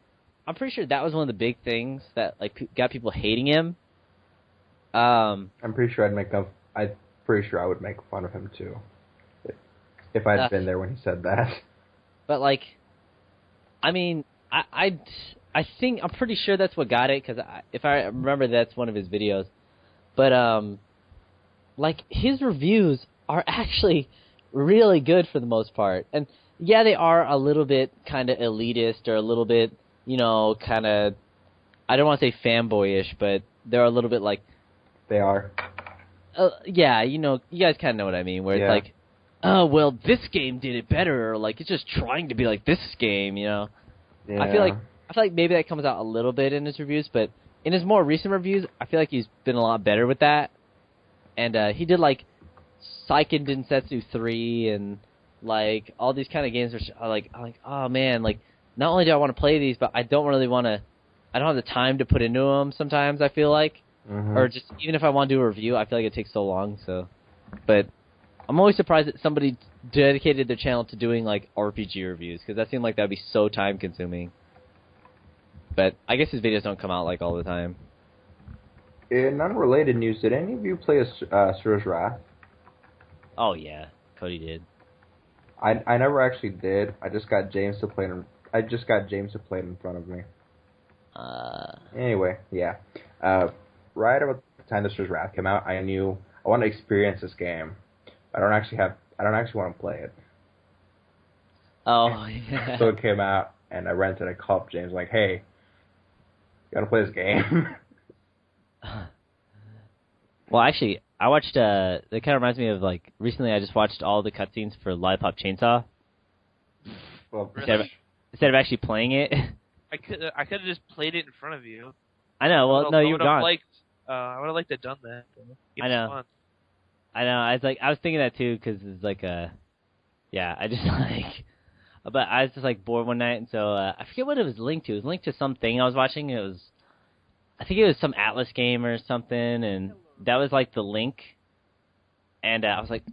I'm pretty sure that was one of the big things that like got people hating him. I'm pretty sure I'm pretty sure I would make fun of him too, if I'd been there when he said that. But like, I mean, I think I'm pretty sure that's what got it because if I remember, that's one of his videos. But like his reviews are actually really good for the most part, and yeah, they are a little bit kind of elitist or a little bit, you know, kind of, I don't want to say fanboyish, but they're a little bit like. They are. Yeah, you know, you guys kind of know what I mean, where Yeah. it's like, oh, well, this game did it better, or like, it's just trying to be like this game, you know? Yeah. I feel like maybe that comes out a little bit in his reviews, but in his more recent reviews, I feel like he's been a lot better with that. And he did, like, Seiken Densetsu 3 and, like, all these kind of games which are like, oh, man, like, not only do I want to play these, but I don't really want to, I don't have the time to put into them sometimes, I feel like. Mhm. Or just, even if I want to do a review, I feel like it takes so long, so. But I'm always surprised that somebody dedicated their channel to doing, like, RPG reviews, because that seemed like that would be so time-consuming. But I guess his videos don't come out, like, all the time. In unrelated news, did any of you play Asura's Wrath? Oh, yeah. Cody did. I never actually did. I just got James to play it. I just got James to play it in front of me. Anyway, yeah. Right about the time Asura's Wrath came out, I knew I want to experience this game. I don't actually want to play it. Oh, yeah. So it came out, and I rented. I called up James like, "Hey, you gotta play this game." Well, actually, I watched, that kind of reminds me of, like, recently I just watched all the cutscenes for Lollipop Chainsaw. Well, Really? Instead of actually playing it. I could have just played it in front of you. I know, well, no, you were gone. I would have liked to have done that. It I was know. fun. I know. I was thinking that too because it's like I just like. But I was just like bored one night, and so I forget what it was linked to. It was linked to something I was watching. I think it was some Atlas game or something, and that was like the link. And I was like,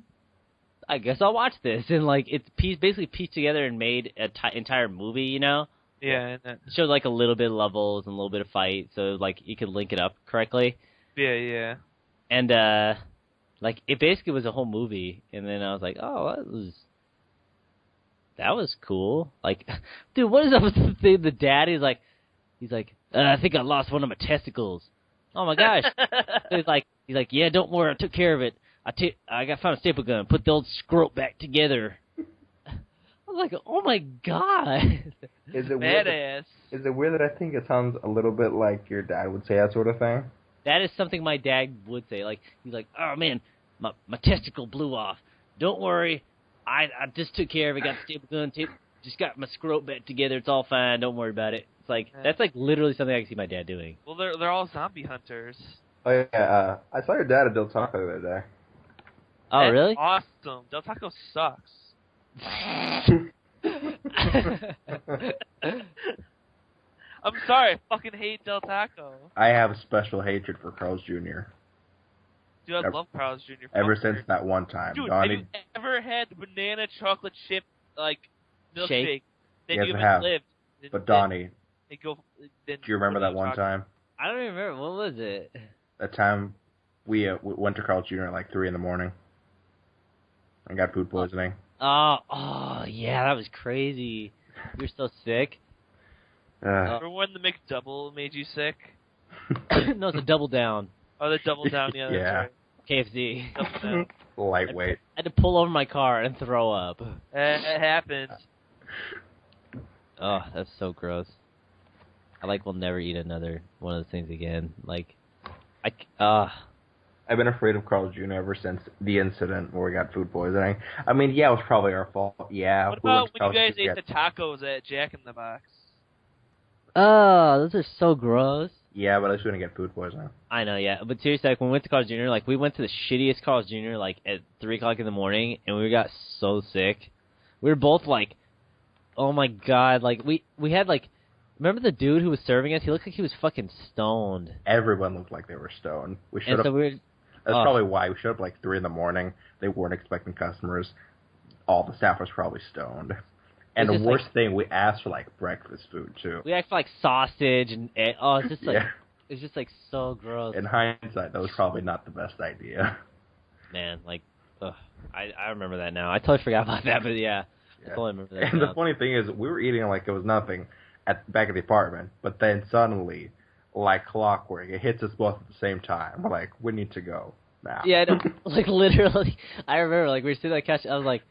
I guess I'll watch this, and like it's basically pieced together and made an entire movie, you know? Yeah. It showed like a little bit of levels and a little bit of fight, so like you could link it up correctly. Yeah. And like it basically was a whole movie, and then I was like, oh, that was cool. Like, dude, what is up with the thing? The dad he's like, I think I lost one of my testicles. Oh my gosh. he's like, yeah, don't worry, I took care of it. I found a staple gun, put the old scrote back together. I was like, oh my god. Is it badass? Is it weird that I think it sounds a little bit like your dad would say that sort of thing? That is something my dad would say. Like, he's like, oh man, my testicle blew off. Don't worry, I just took care of it. Got the staple gun, just got my scrote back together. It's all fine. Don't worry about it. It's like that's like literally something I can see my dad doing. Well, they're all zombie hunters. Oh yeah, I saw your dad at Del Taco the other day. Oh That's really? Awesome. Del Taco sucks. I'm sorry, I fucking hate Del Taco. I have a special hatred for Carl's Jr. Dude, I love Carl's Jr. Ever Fuck since weird. that one time. Dude, Donnie, have you ever had the banana chocolate chip like milkshake? Shake? Then Yes, you I haven't have. lived. but Donnie, Then do you remember that one time? I don't even remember. What was it? That time we went to Carl's Jr. at like 3 in the morning and got food poisoning. Oh, yeah, that was crazy. You were so sick. Remember when the McDouble made you sick? No, it's a double down. Oh, the double down, yeah. Yeah. That's right. KFC. Double down. Lightweight. I had to pull over my car and throw up. It happens. Oh, that's so gross. I will never eat another one of those things again. Like, I've been afraid of Carl's Jr. ever since the incident where we got food poisoning. I mean, yeah, it was probably our fault. Yeah. What we went about to when you guys Carl's ate the tacos at Jack in the Box? oh, those are so gross. Yeah, but I was going to get food poisoning. I know, yeah. But seriously, like, when we went to Carl's Jr., like, we went to the shittiest Carl's Jr., like, at 3 o'clock in the morning, and we got so sick. We were both like, oh my god, like, we had, like, remember the dude who was serving us? He looked like he was fucking stoned. Everyone looked like they were stoned. We should And have. so we were, That's probably why we showed up like 3 in the morning. They weren't expecting customers. All the staff was probably stoned. And the just worst thing, we asked for like breakfast food too. we asked for, like, sausage and, it's just, like, Yeah. it's just, like, so gross. In hindsight, that was probably not the best idea. Man, like, ugh, I remember that now. I totally forgot about that, but yeah. I totally remember that And now. the funny thing is, we were eating like it was nothing at the back of the apartment, but then suddenly, like clockwork, it hits us both at the same time. We're like, we need to go now. Yeah, I know. Like, literally, I remember, like, we were sitting on the couch, I was like,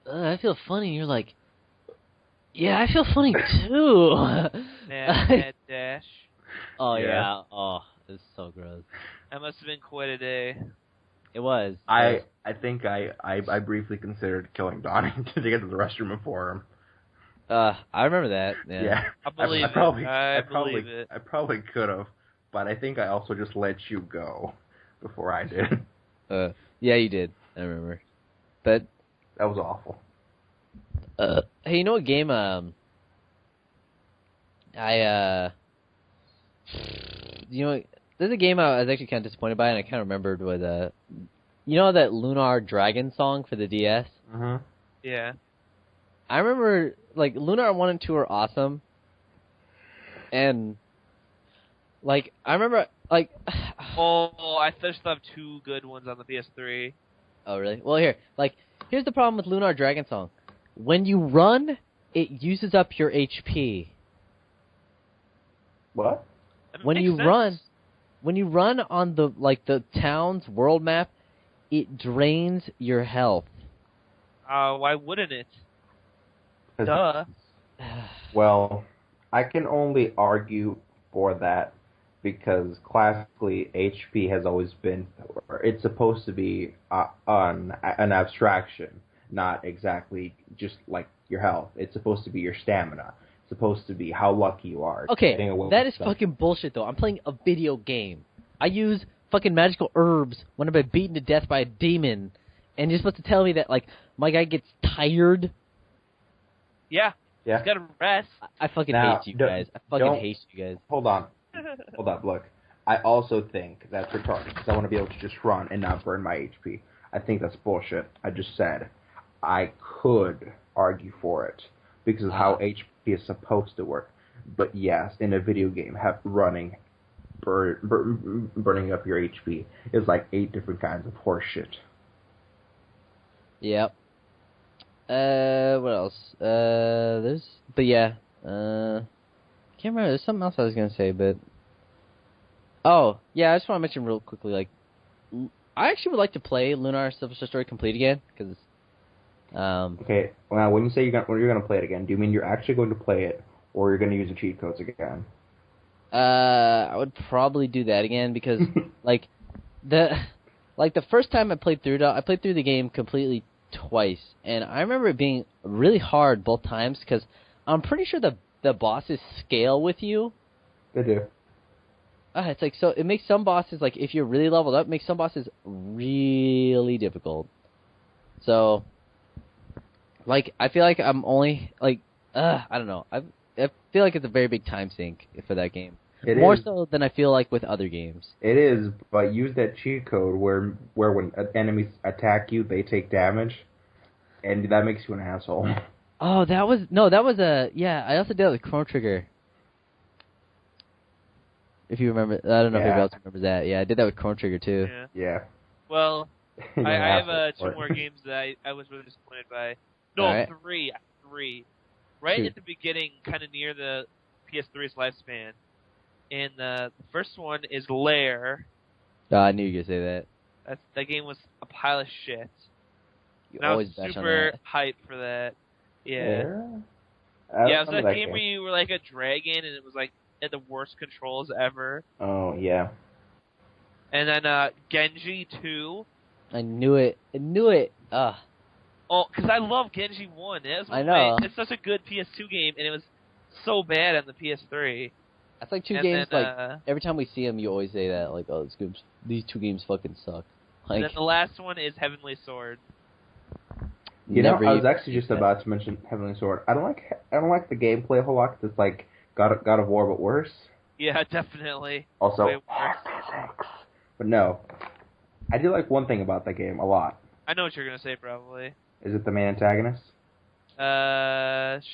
I feel funny, and you're like, yeah, I feel funny, too. Mad Dash. Oh, Yeah. yeah. Oh, it's so gross. That must have been quite a day. It was. I think I briefly considered killing Donnie to get to the restroom before him. I remember that. Yeah. I believe it. probably, I probably, believe it. I probably could have, but I think I also just let you go before I did. Yeah, you did. I remember. But, That was awful. hey, you know what game, you know, there's a game I was actually kind of disappointed by, and I kind of remembered was, you know that Lunar Dragon song for the DS? Mm-hmm. Yeah. I remember, like, Lunar 1 and 2 are awesome, and, like, I remember, like... Oh, I still have 2 good ones on the PS3. Oh, really? Well, here's the problem with Lunar Dragon Song. When you run, it uses up your HP. What? That When makes you sense. run on the town's world map, it drains your health. Why wouldn't it? Duh. Well, I can only argue for that because classically HP has always been, it's supposed to be an abstraction, not exactly just like your health. It's supposed to be your stamina. It's supposed to be how lucky you are. Okay, getting away that with is stuff. fucking bullshit, though. I'm playing a video game. I use fucking magical herbs when I've been beaten to death by a demon, and you're supposed to tell me that like my guy gets tired. Yeah. Yeah. He's got to rest. I fucking Now, hate you guys. I fucking hate you guys. Hold on. Look, I also think that's retarded because I want to be able to just run and not burn my HP. I think that's bullshit. I just said I could argue for it because of how HP is supposed to work. But yes, in a video game, burning up your HP is like 8 different kinds of horse shit. Yep. What else? But yeah. Can't remember. There's something else I was gonna say, but. Oh, yeah, I just want to mention real quickly, like, I actually would like to play Lunar Silver Story Complete again, because, Okay, well, when you say you're gonna play it again, do you mean you're actually going to play it, or you're gonna use the cheat codes again? I would probably do that again, because, the first time I played through the game completely twice, and I remember it being really hard both times, because I'm pretty sure the bosses scale with you. They do. It's like, so it makes some bosses, like, if you're really leveled up, it makes some bosses really difficult. So, like, I feel like I'm only, like, I don't know. I feel like it's a very big time sink for that game. More so than I feel like with other games. It is, but use that cheat code where when enemies attack you, they take damage, and that makes you an asshole. Oh, I also did that with Chrono Trigger. If you remember, I don't know if anybody else remembers that. Yeah, I did that with Chrono Trigger too. Yeah. Well, I have 2 more games that I was really disappointed by. No, right. three. Right Shoot. at the beginning, kind of near the PS3's lifespan. And the first one is Lair. Oh, I knew you were going to say that. That game was a pile of shit. You and always I was bash on super that. hyped for that. Yeah. Lair? Yeah, it was that game where you were like a dragon, and it was like had the worst controls ever. Oh, yeah. And then Genji 2. I knew it. Ugh. Oh, because I love Genji 1. I know. It's such a good PS2 game, and it was so bad on the PS3. That's like two and games, then, like, every time we see them, you always say that, like, oh, these 2 games fucking suck. Like, And then the last one is Heavenly Sword. You know, I was actually just about to mention Heavenly Sword. I don't like the gameplay a whole lot, 'cause it's like God of War, but worse. Yeah, definitely. Also, Way worse. physics. But no, I do like one thing about that game a lot. I know what you're gonna say, probably. Is it the main antagonist?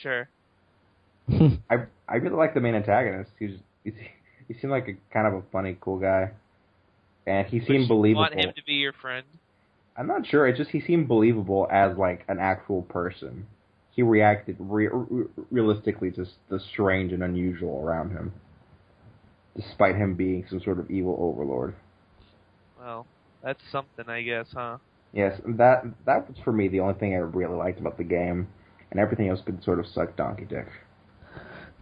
Sure. I really like the main antagonist. He seemed like a kind of a funny, cool guy, and he seemed believable. You want him to be your friend? I'm not sure. It's just he seemed believable as like an actual person. He reacted realistically to the strange and unusual around him, despite him being some sort of evil overlord. Well, that's something, I guess, huh? Yes, that was for me the only thing I really liked about the game, and everything else could sort of suck donkey dick.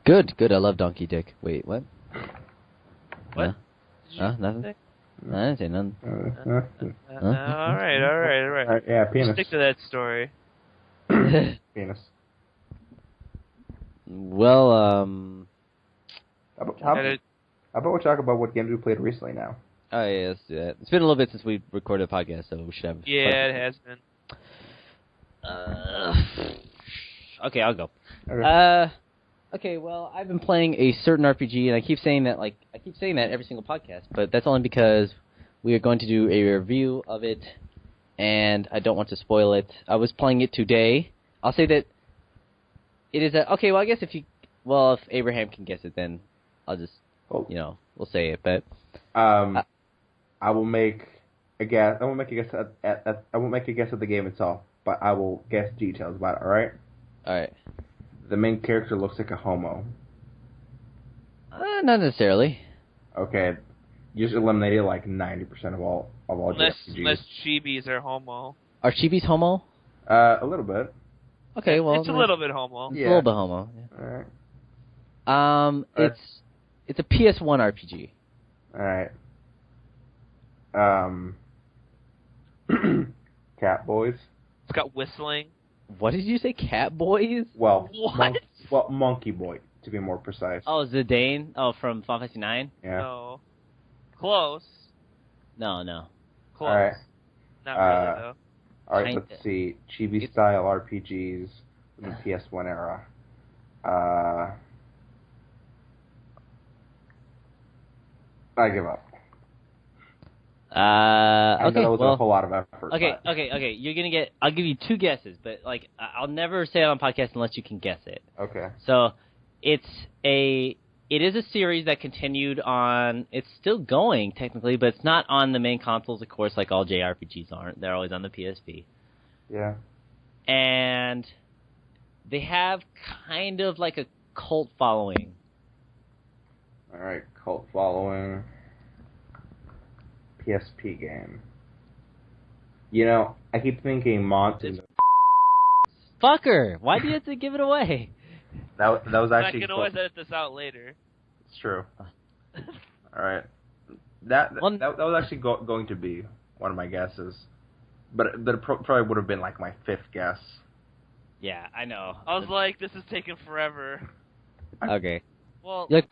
Good. I love Donkey Dick. Wait, what? What? Nothing? Say? No, I didn't say nothing. All right. Yeah, penis. Stick to that story. Penis. Well, How about we talk about what games we played recently now? oh yeah, let's do that. It's been a little bit since we recorded a podcast, so we should have. Yeah, it has been. Okay, I'll go. Okay. Okay, well, I've been playing a certain RPG, and I keep saying that every single podcast, but that's only because we are going to do a review of it, and I don't want to spoil it. I was playing it today. I'll say that it is okay, well, I guess if Abraham can guess it, then I'll just, we'll say it, but... I will make a guess. I won't make a guess at the game itself, but I will guess details about it, alright? Alright. The main character looks like a homo. Not necessarily. Okay, you just eliminated like 90% of all Unless JRPGs. chibis are homo. Are chibis homo? A little bit. Okay, well... It's a little bit homo. It's a little bit homo. Yeah. Alright. It's a PS1 RPG. Alright. Cat Boys. It's got whistling. What did you say, Cat Boys? Well, What? Monkey Boy, to be more precise. Oh, Zidane? Oh, from Final Fantasy 9? Yeah. No. Close. No. Close. All right. Not really though. All right, Kinda. let's see. Chibi style RPGs in the PS1 era. I give up. I know Okay, that was well, a whole lot of effort. okay. but- You're gonna get. I'll give you 2 guesses, but like I'll never say it on podcast unless you can guess it. Okay. So, it is a series that continued on. It's still going technically, but it's not on the main consoles, of course, like all JRPGs aren't. They're always on the PSP, Yeah. and they have kind of like a cult following. All right. Cult following. PSP game. You know, I keep thinking Monty. Fucker! Why do you have to give it away? That was I actually. can always edit this out later. It's true. All right. That One- that was actually going to be one of my guesses, but it probably would have been like my 5th guess. Yeah, I know. I was like, this is taking forever. Okay. Well, Look,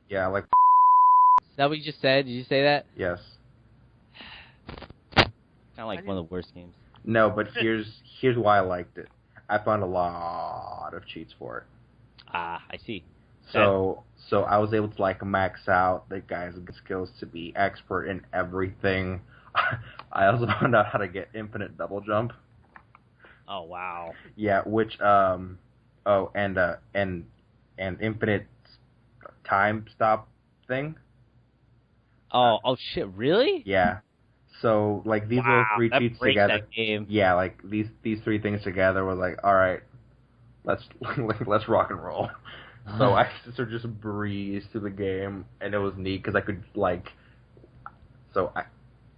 Yeah, like is that what you just said? Did you say that? yes. Kind of like one of the worst games. No, but here's why I liked it. I found a lot of cheats for it. Ah, I see. So I was able to like max out the guy's skills to be expert in everything. I also found out how to get infinite double jump. Oh wow. Yeah, which and infinite time stop thing. Oh shit! Really? Yeah. So like these little 3 that cheats breaks together. that game. Yeah, like these 3 things together was like, all right, let's rock and roll. So I sort of just breezed through the game, and it was neat because I could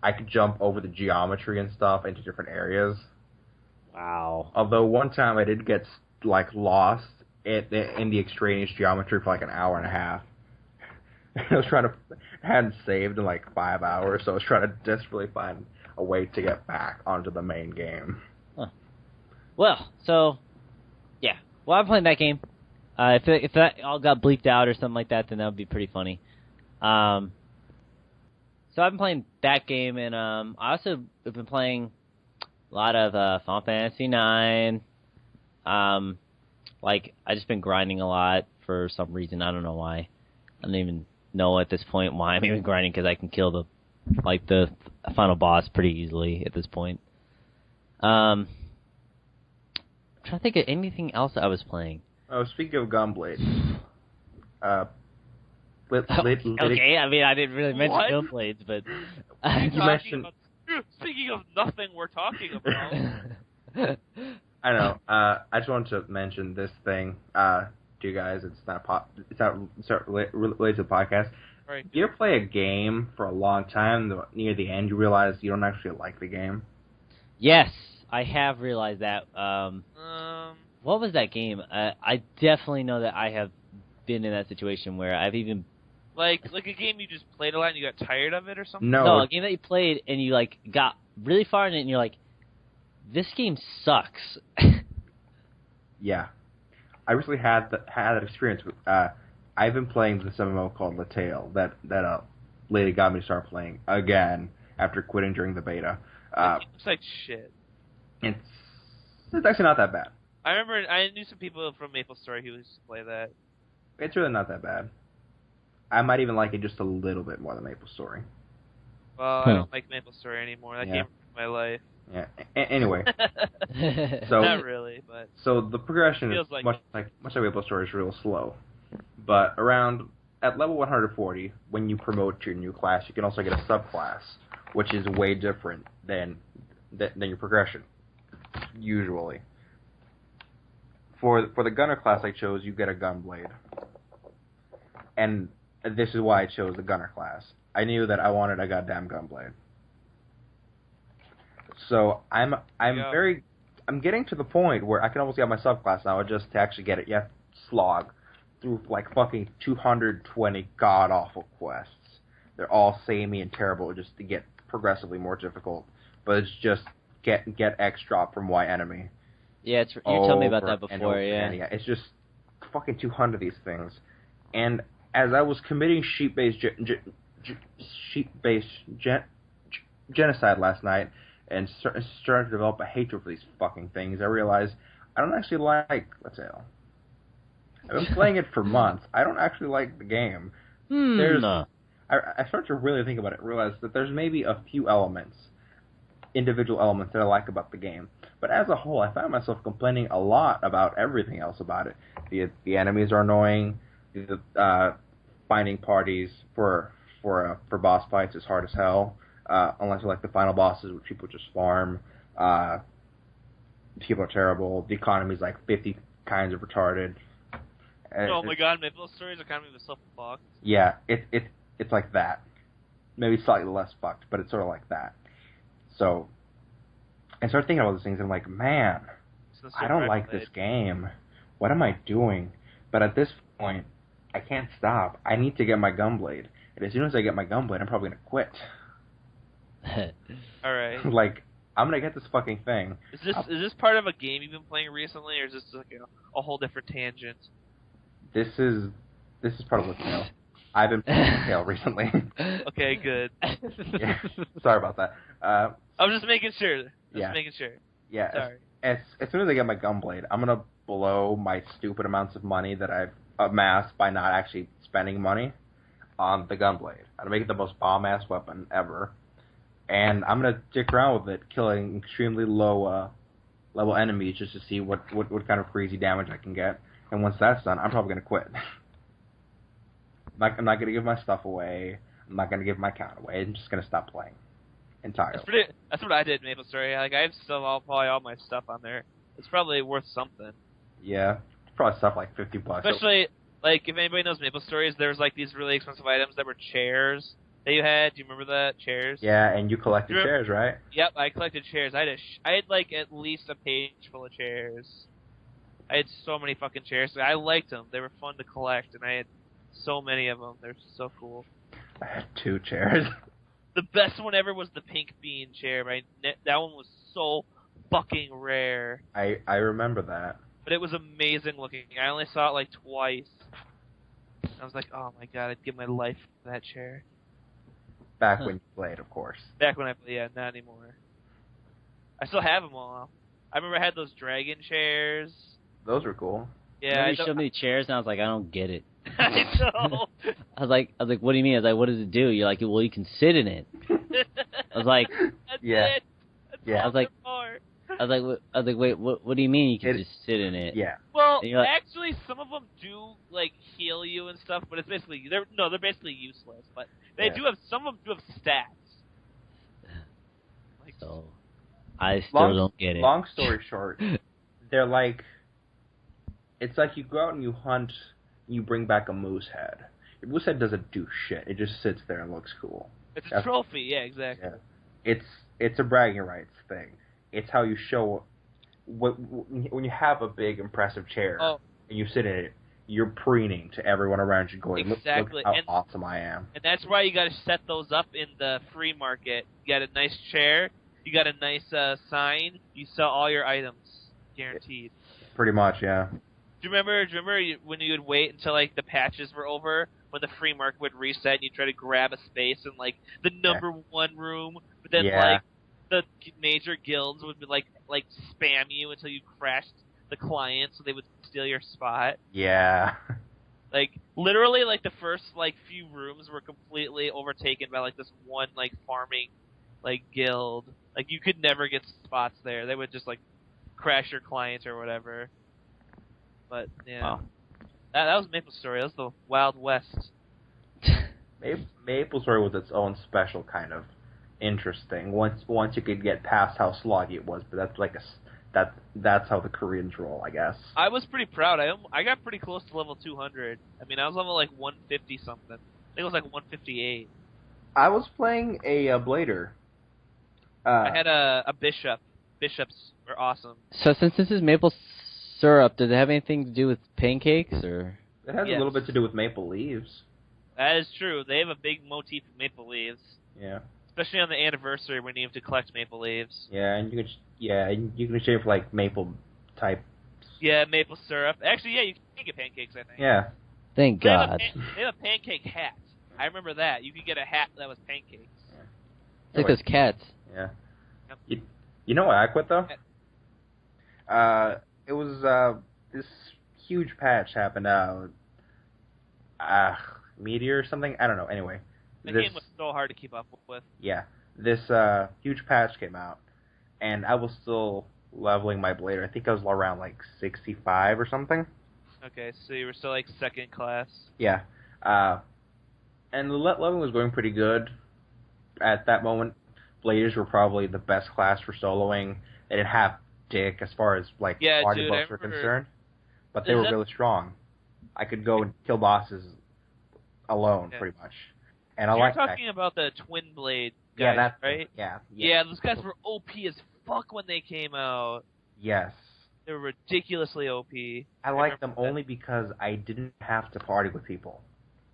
I could jump over the geometry and stuff into different areas. Wow. Although one time I did get like lost in the extraneous geometry for like an hour and a half. I was hadn't saved in like 5 hours, so I was trying to desperately find a way to get back onto the main game. Well, so yeah. Well, I'm playing that game. If that all got bleeped out or something like that, then that would be pretty funny. So I've been playing that game, and I also have been playing a lot of Final Fantasy IX. Like I just been grinding a lot for some reason. I don't know why. I don't even know at this point why I'm even grinding, because I can kill the final boss pretty easily at this point. I'm trying to think of anything else I was playing. Oh, speaking of Gunblade, Okay, I mean I didn't really mention What? Gunblades, but You mentioned. Speaking of nothing we're talking about. I know. I just wanted to mention this thing to you guys. It's not related to the podcast. Right. You ever play a game for a long time, near the end you realize you don't actually like the game? Yes, I have realized that. What was that game? I definitely know that I have been in that situation where I've even like a game you just played a lot and you got tired of it or something. No, a game that you played and you like got really far in it and you're like, this game sucks. yeah. I recently had that experience. I've been playing this MMO called The Tale that lady got me to start playing again after quitting during the beta. It looks like shit. It's actually not that bad. I remember I knew some people from MapleStory who used to play that. It's really not that bad. I might even like it just a little bit more than MapleStory. Well, I don't like MapleStory anymore. That game ruined my life. Yeah. Anyway, so Not really, but so the progression is Feels like much like MapleStory is real slow. But at level 140, when you promote your new class, you can also get a subclass, which is way different than your progression. Usually, for the gunner class I chose, you get a gunblade, and this is why I chose the gunner class. I knew that I wanted a goddamn gunblade. So I'm getting to the point where I can almost get my subclass now, just to actually get it. You have to slog through like fucking 220 god awful quests. They're all samey and terrible, just to get progressively more difficult. But it's just get X drop from Y enemy. Yeah, you told me about that before. Yeah, it's just fucking 200 of these things. And as I was committing sheep-based sheep-based genocide last night and started to develop a hatred for these fucking things, I realized I don't actually like, let's say, I've been playing it for months. I don't actually like the game. I start to really think about it, realize that there's maybe a few individual elements that I like about the game. But as a whole, I find myself complaining a lot about everything else about it. The enemies are annoying. Finding parties for boss fights is hard as hell. Unless you like the final bosses, which people just farm. People are terrible. The economy's like 50 kinds of retarded. Oh my god, Maple Story's economy was so fucked. Yeah, it's like that. Maybe slightly less fucked, but it's sort of like that. So, I started thinking about those things, and I'm like, man, I don't like this game. What am I doing? But at this point, I can't stop. I need to get my Gunblade. And as soon as I get my Gunblade, I'm probably going to quit. Alright. Like, I'm going to get this fucking thing. Is this part of a game you've been playing recently, or is this like a whole different tangent? This is part of the tale. I've been playing the tale recently. Okay, good. Yeah, sorry about that. I was just making sure. Making sure. Yeah. Sorry. As soon as I get my Gunblade, I'm gonna blow my stupid amounts of money that I've amassed by not actually spending money on the Gunblade. I'm gonna make it the most bomb-ass weapon ever, and I'm gonna dick around with it, killing extremely low level enemies just to see what kind of crazy damage I can get. And once that's done, I'm probably gonna quit. I'm not gonna give my stuff away. I'm not gonna give my account away. I'm just gonna stop playing entirely. That's what I did in Maple Story. Like, I have probably all my stuff on there. It's probably worth something. Yeah, it's probably stuff like $50. Especially, like, if anybody knows Maple Stories, there's like these really expensive items that were chairs that you had. Do you remember that? Chairs? Yeah, and you collected chairs, right? Yep, I collected chairs. I had like at least a page full of chairs. I had so many fucking chairs. I liked them. They were fun to collect, and I had so many of them. They're so cool. I had 2 chairs. The best one ever was the pink bean chair. Right? That one was so fucking rare. I remember that. But it was amazing looking. I only saw it like twice. I was like, oh my god, I'd give my life for that chair. Back when you played, of course. Back when I played, yeah, not anymore. I still have them all. I remember I had those dragon chairs. Those were cool. Yeah, you showed me chairs, and I was like, I don't get it. I know. I was like, what do you mean? I was like, what does it do? You're like, well, you can sit in it. I was like, That's yeah, it. That's yeah. all I was like, for. I was like, wait, what do you mean you can just sit in it? Yeah. Well, like, actually, some of them do like heal you and stuff, but it's basically they're basically useless. But they do have some of them do have stats. Like, so, I still don't get it. Long story short, they're like, it's like you go out and you hunt, and you bring back a moose head. Your moose head doesn't do shit. It just sits there and looks cool. It's a trophy, yeah, exactly. Yeah. It's a bragging rights thing. It's how you show when you have a big impressive chair and you sit in it, you're preening to everyone around you, going, exactly. Look how awesome I am. And that's why you got to set those up in the free market. You got a nice chair, you got a nice sign, you sell all your items, guaranteed. Pretty much, yeah. Do you remember when you would wait until like the patches were over, when the free market would reset and you try to grab a space in like the number 1 room, but then like the major guilds would be like spam you until you crashed the client, so they would steal your spot. Yeah. Like literally, like the first like few rooms were completely overtaken by like this one like farming like guild. Like you could never get spots there. They would just like crash your clients or whatever. But yeah, wow. that was Maple Story. That was the Wild West. Maple Story was its own special kind of interesting. Once you could get past how sloggy it was, but that's like that's how the Koreans roll, I guess. I was pretty proud. I got pretty close to level 200. I mean, I was level like 150 something. I think it was like 158. I was playing a Blader. I had a bishop. Bishops are awesome. So since this is maple syrup, does it have anything to do with pancakes, or? It has a little bit to do with maple leaves. That is true. They have a big motif of maple leaves. Yeah. Especially on the anniversary when you have to collect maple leaves. Yeah, and you can exchange for like maple type. Yeah, maple syrup. Actually, yeah, you can get pancakes, I think. Yeah. Thank God. They have a pancake hat. I remember that. You could get a hat that was pancakes. It's like those cats. Yeah. Yep. You know why I quit though? It was this huge patch happened. Meteor or something. I don't know. Anyway, The game was so hard to keep up with. Yeah, this huge patch came out, and I was still leveling my blade. I think I was around like 65 or something. Okay, so you were still like second class. Yeah, and the leveling was going pretty good at that moment. Bladers were probably the best class for soloing. They didn't have dick as far as like party buffs were concerned, but they were really strong. I could go and kill bosses alone, pretty much. And I like that. You're talking about the twin blade guys, right? Yeah, those guys were OP as fuck when they came out. Yes. They were ridiculously OP. I liked them only because I didn't have to party with people.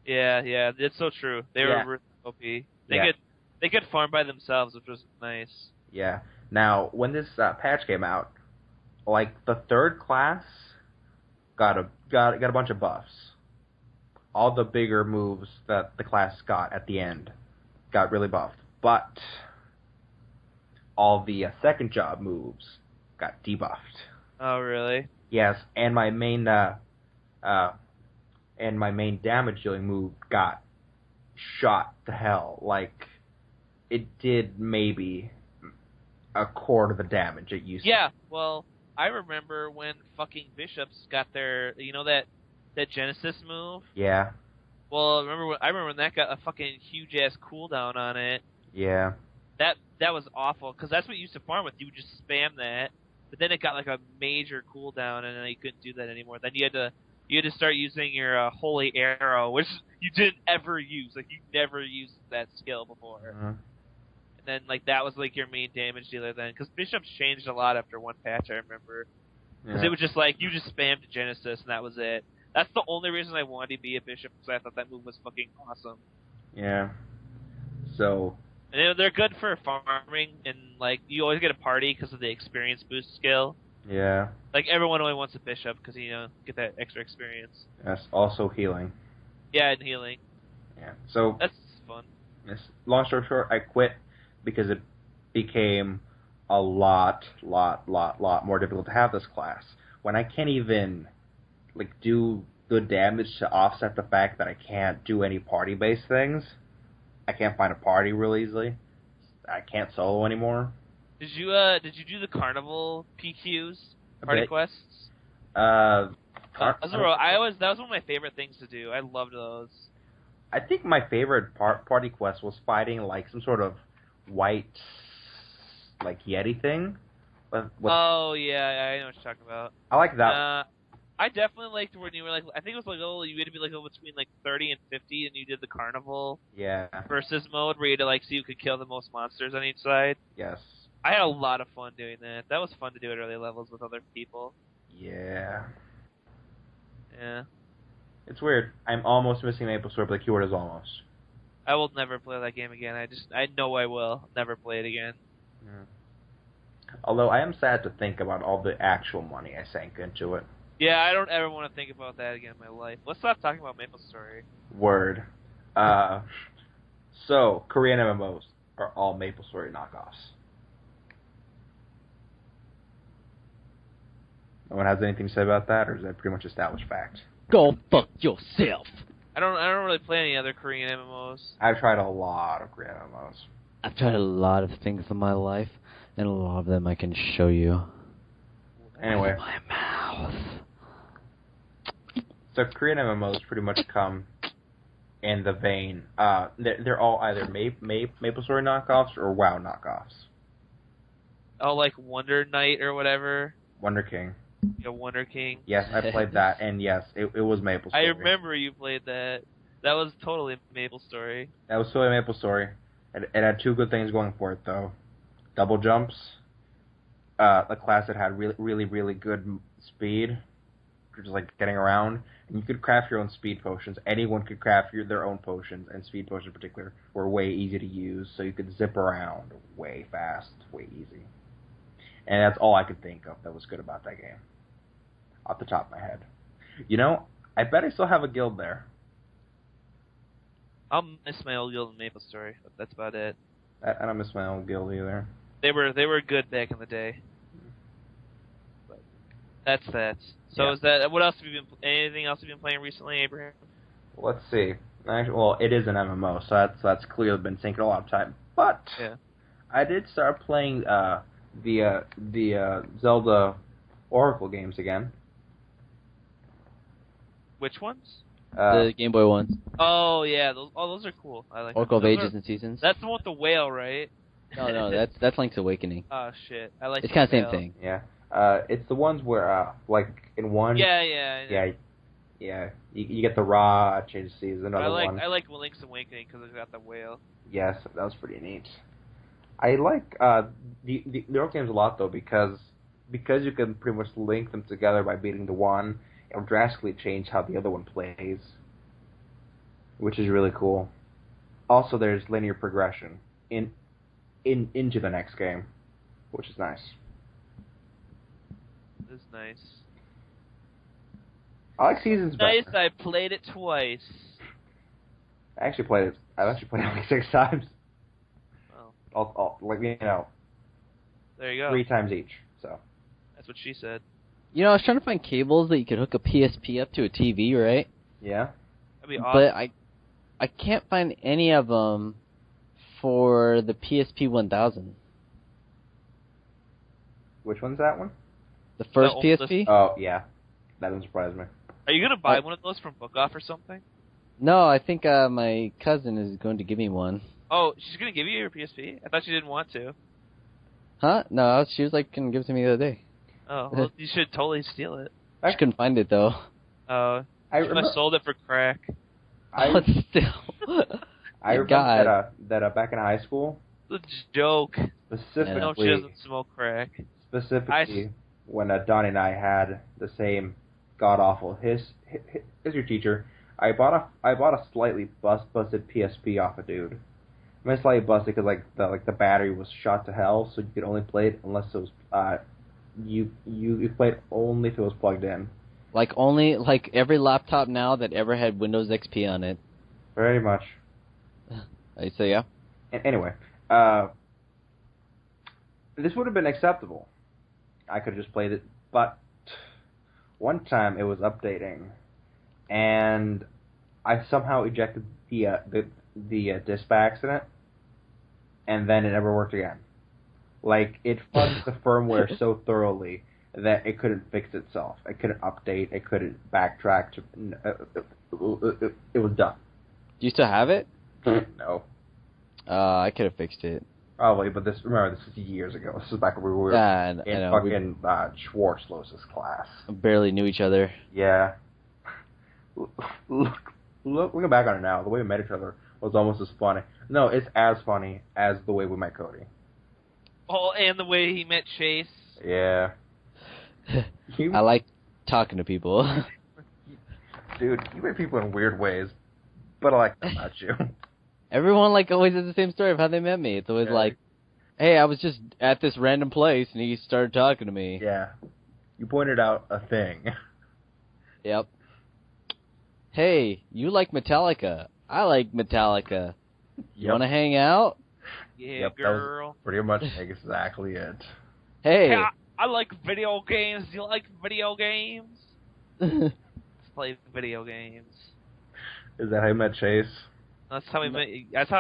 Yeah, it's so true. They were really OP. They could farm by themselves, which was nice. Yeah. Now, when this patch came out, like the third class got a bunch of buffs. All the bigger moves that the class got at the end got really buffed, but all the second job moves got debuffed. Oh, really? Yes, and my main damage dealing move got shot to hell. Like it did maybe a quarter of the damage it used to. Yeah, well, I remember when fucking bishops got their, that Genesis move. Yeah. Well, I remember when that got a fucking huge ass cooldown on it. Yeah. That was awful because that's what you used to farm with. You would just spam that, but then it got like a major cooldown, and then you couldn't do that anymore. Then you had to start using your holy arrow, which you didn't ever use. Like you never used that skill before. Mm-hmm. And then like that was like your main damage dealer then, because bishops changed a lot after one patch. I remember because it was just like you just spammed Genesis and that was it. That's the only reason I wanted to be a bishop, because I thought that move was fucking awesome. Yeah. So. And they're good for farming, and like you always get a party because of the experience boost skill. Yeah. Like everyone only wants a bishop because get that extra experience. Yes. Also healing. Yeah, and healing. Yeah. So. That's fun. Yes. Long story short, I quit because it became a lot more difficult to have this class when I can't even do good damage to offset the fact that I can't do any party-based things. I can't find a party real easily. I can't solo anymore. Did you do the carnival PQs, party quests? That was one of my favorite things to do. I loved those. I think my favorite party quest was fighting some sort of white Yeti thing. Oh yeah, I know what you're talking about. I like that. I definitely liked when you were I think it was you had to be between 30 and 50, and you did the carnival versus mode where you had to see who could kill the most monsters on each side. Yes. I had a lot of fun doing that. That was fun to do at early levels with other people. Yeah. Yeah. It's weird. I'm almost missing Maple Sword, but the keyword is almost. I will never play that game again. I know I will never play it again. Yeah. Although I am sad to think about all the actual money I sank into it. Yeah, I don't ever want to think about that again in my life. Let's stop talking about Maple Story. Word. So, Korean MMOs are all Maple Story knockoffs. No one has anything to say about that, or is that pretty much established fact? Go fuck yourself. I don't really play any other Korean MMOs. I've tried a lot of Korean MMOs. I've tried a lot of things in my life, and a lot of them I can show you. Anyway. With my mouth. So Korean MMOs pretty much come in the vein. They're all either Maple Story knockoffs or WoW knockoffs. Oh, like Wonder Knight or whatever? Wonder King. Yeah, Wonder King. Yes, I played that, and yes, it was Maple Story. I remember you played that. That was totally Maple Story. That was totally Maple Story. It had two good things going for it, though. Double jumps. The class that had really good speed, just getting around. And you could craft your own speed potions. Anyone could craft their own potions, and speed potions in particular were way easy to use, so you could zip around way fast, way easy. And that's all I could think of that was good about that game. Off the top of my head. I bet I still have a guild there. I'll miss my old Guild and Maple Story, but that's about it. I don't miss my old guild either. They were good back in the day. But that's that. So Yeah. is that what else have you been? Anything else have you been playing recently, Abraham? Let's see. Actually, well, it is an MMO, so that's clearly been sinking a lot of time. But Yeah. I did start playing the Zelda Oracle games again. Which ones? The Game Boy ones. Oh yeah, those are cool. I like Oracle of those. Ages and Seasons. That's the one with the whale, right? No, that's Link's Awakening. Oh shit, I like. It's the kind of same whale. thing. Yeah. It's the ones where like in one. Yeah. Yeah. You get the raw change season. Another one. I like Link's Awakening because it's got the whale. Yes, that was pretty neat. I like the Oracle games a lot though because you can pretty much link them together by beating the one. It'll drastically change how the other one plays, which is really cool. Also, there's linear progression into the next game, which is nice. It's nice. I like Seasons Nice. better. I played it twice. I've actually played it like 6 times. Oh, Like there you go. 3 times each. So That's what she said. You know, I was trying to find cables that you could hook a PSP up to a TV, right? yeah. That'd be awesome. But I can't find any of them for the PSP 1000. Which one's that one? The first The oldest. PSP? Oh yeah, that doesn't surprise me. Are you gonna buy one of those from Book Off or something? No, I think my cousin is going to give me one. Oh, she's gonna give you your PSP? I thought she didn't want to. Huh? No, she was like, gonna give it to me the other day. Oh, well, you should totally steal it. She couldn't find it though. Oh, I she must have sold it for crack. But still. I remember God. that back in high school, It's a joke. No, she specifically doesn't smoke crack. when Donnie and I had the same god awful history teacher, I bought a slightly busted PSP off a dude. I mean, slightly busted because the battery was shot to hell, so you could only play it unless it was you played only if it was plugged in. Like every laptop now that ever had Windows XP on it. Very much. I say yeah. Anyway, this would have been acceptable. I could have just played it, but one time it was updating, and I somehow ejected the disk by accident, and then it never worked again. Like, it fucked the firmware so thoroughly that it couldn't fix itself. It couldn't update. It couldn't backtrack. It was done. Do you still have it? No. I could have fixed it. Probably, but this is years ago. This is back when we were I in know. fucking Schwartzlos's class. We barely knew each other. Yeah. Looking back on it now, the way we met each other was almost as funny. No, it's as funny as the way we met Cody. Oh, and the way he met Chase. Yeah. I like talking to people. Dude, you meet people in weird ways, but I like that about you. Everyone always has the same story of how they met me. It's always like, hey, I was just at this random place and he started talking to me. Yeah. You pointed out a thing. Yep. Hey, you like Metallica. I like Metallica. You want to hang out? Yeah, Yep, girl. that was pretty much exactly it. Hey. Hey, I like video games. Do you like video games? Let's play video games. Is that how you met Chase? That's how I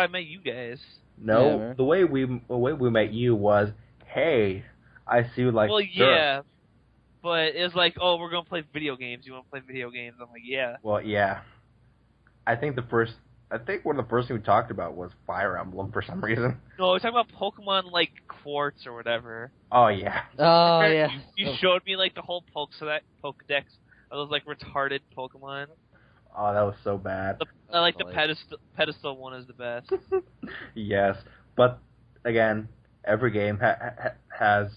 met you guys. No, Yeah, the way we met you was, hey, I see you like. Well, dirt. yeah, but it was like, oh, we're gonna play video games. You want to play video games? I'm like, yeah. Well, yeah. I think one of the first things we talked about was Fire Emblem for some reason. No, we're talking about Pokemon like Quartz or whatever. Oh yeah. Oh, yeah. You showed me like the whole Pokedex of those like retarded Pokemon. Oh, that was so bad. I like the pedestal one is the best. Yes, but again, every game has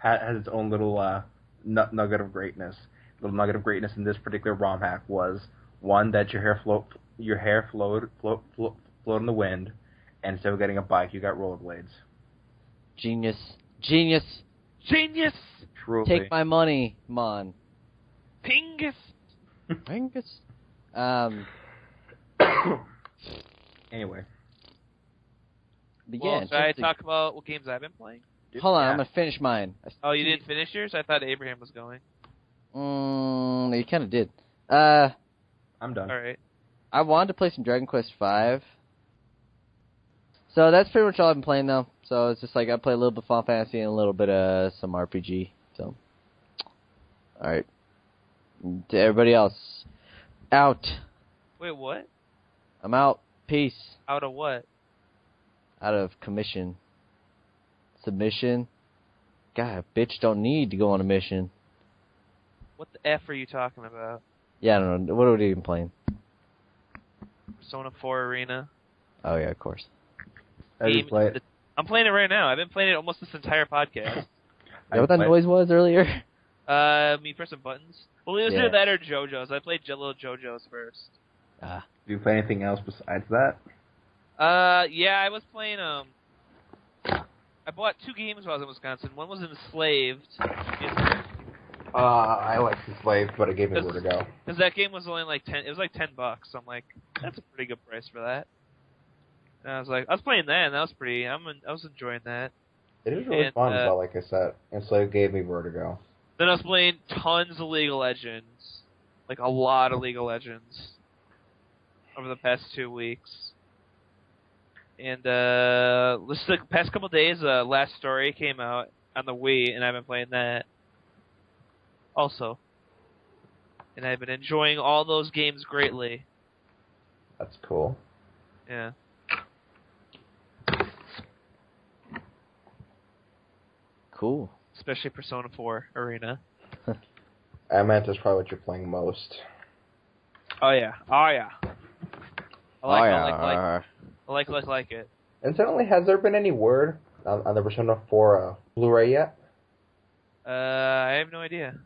its own little nugget of greatness. The little nugget of greatness in this particular ROM hack was one that your hair float in the wind, and instead of getting a bike, you got rollerblades. Genius. Genius! Truly. Take my money, Mon. Pingus! Pingus. Anyway. But Well, yeah, should I talk about what games I've been playing? Hold on, Yeah. I'm gonna finish mine. Oh, you didn't finish yours? I thought Abraham was going. You kind of did. I'm done. All right. I wanted to play some Dragon Quest V. So that's pretty much all I've been playing though. So it's just like I play a little bit of Final Fantasy and a little bit of some RPG. So, all right. To everybody else, out. Wait, what? I'm out. Peace. Out of what? Out of commission. Submission. God, bitch don't need to go on a mission. What the F are you talking about? Yeah, I don't know. What are we even playing? Persona 4 Arena. Oh yeah, of course. How do you play it? I'm playing it right now. I've been playing it almost this entire podcast. Is that what that noise was earlier? Me pressing buttons. Well, it was either that or JoJo's. I played Little JoJo's first. Do you play anything else besides that? Yeah, I was playing, I bought 2 games while I was in Wisconsin. One was Enslaved. I like Enslaved, but it gave me vertigo. Because that game was only like $10. It was like $10. So I'm like, that's a pretty good price for that. And I was playing that, and that was pretty. I was enjoying that. It is really fun, but like I said, Enslaved gave me vertigo. Then I was playing tons of League of Legends, like a lot of League of Legends, over the past 2 weeks. And this is the past couple of days, Last Story came out on the Wii, and I've been playing that also. And I've been enjoying all those games greatly. That's cool. Yeah. Cool. Especially Persona 4 Arena. I meant that's probably what you're playing most. Oh yeah. I like it. Incidentally, has there been any word on the Persona 4 Blu-ray yet? I have no idea.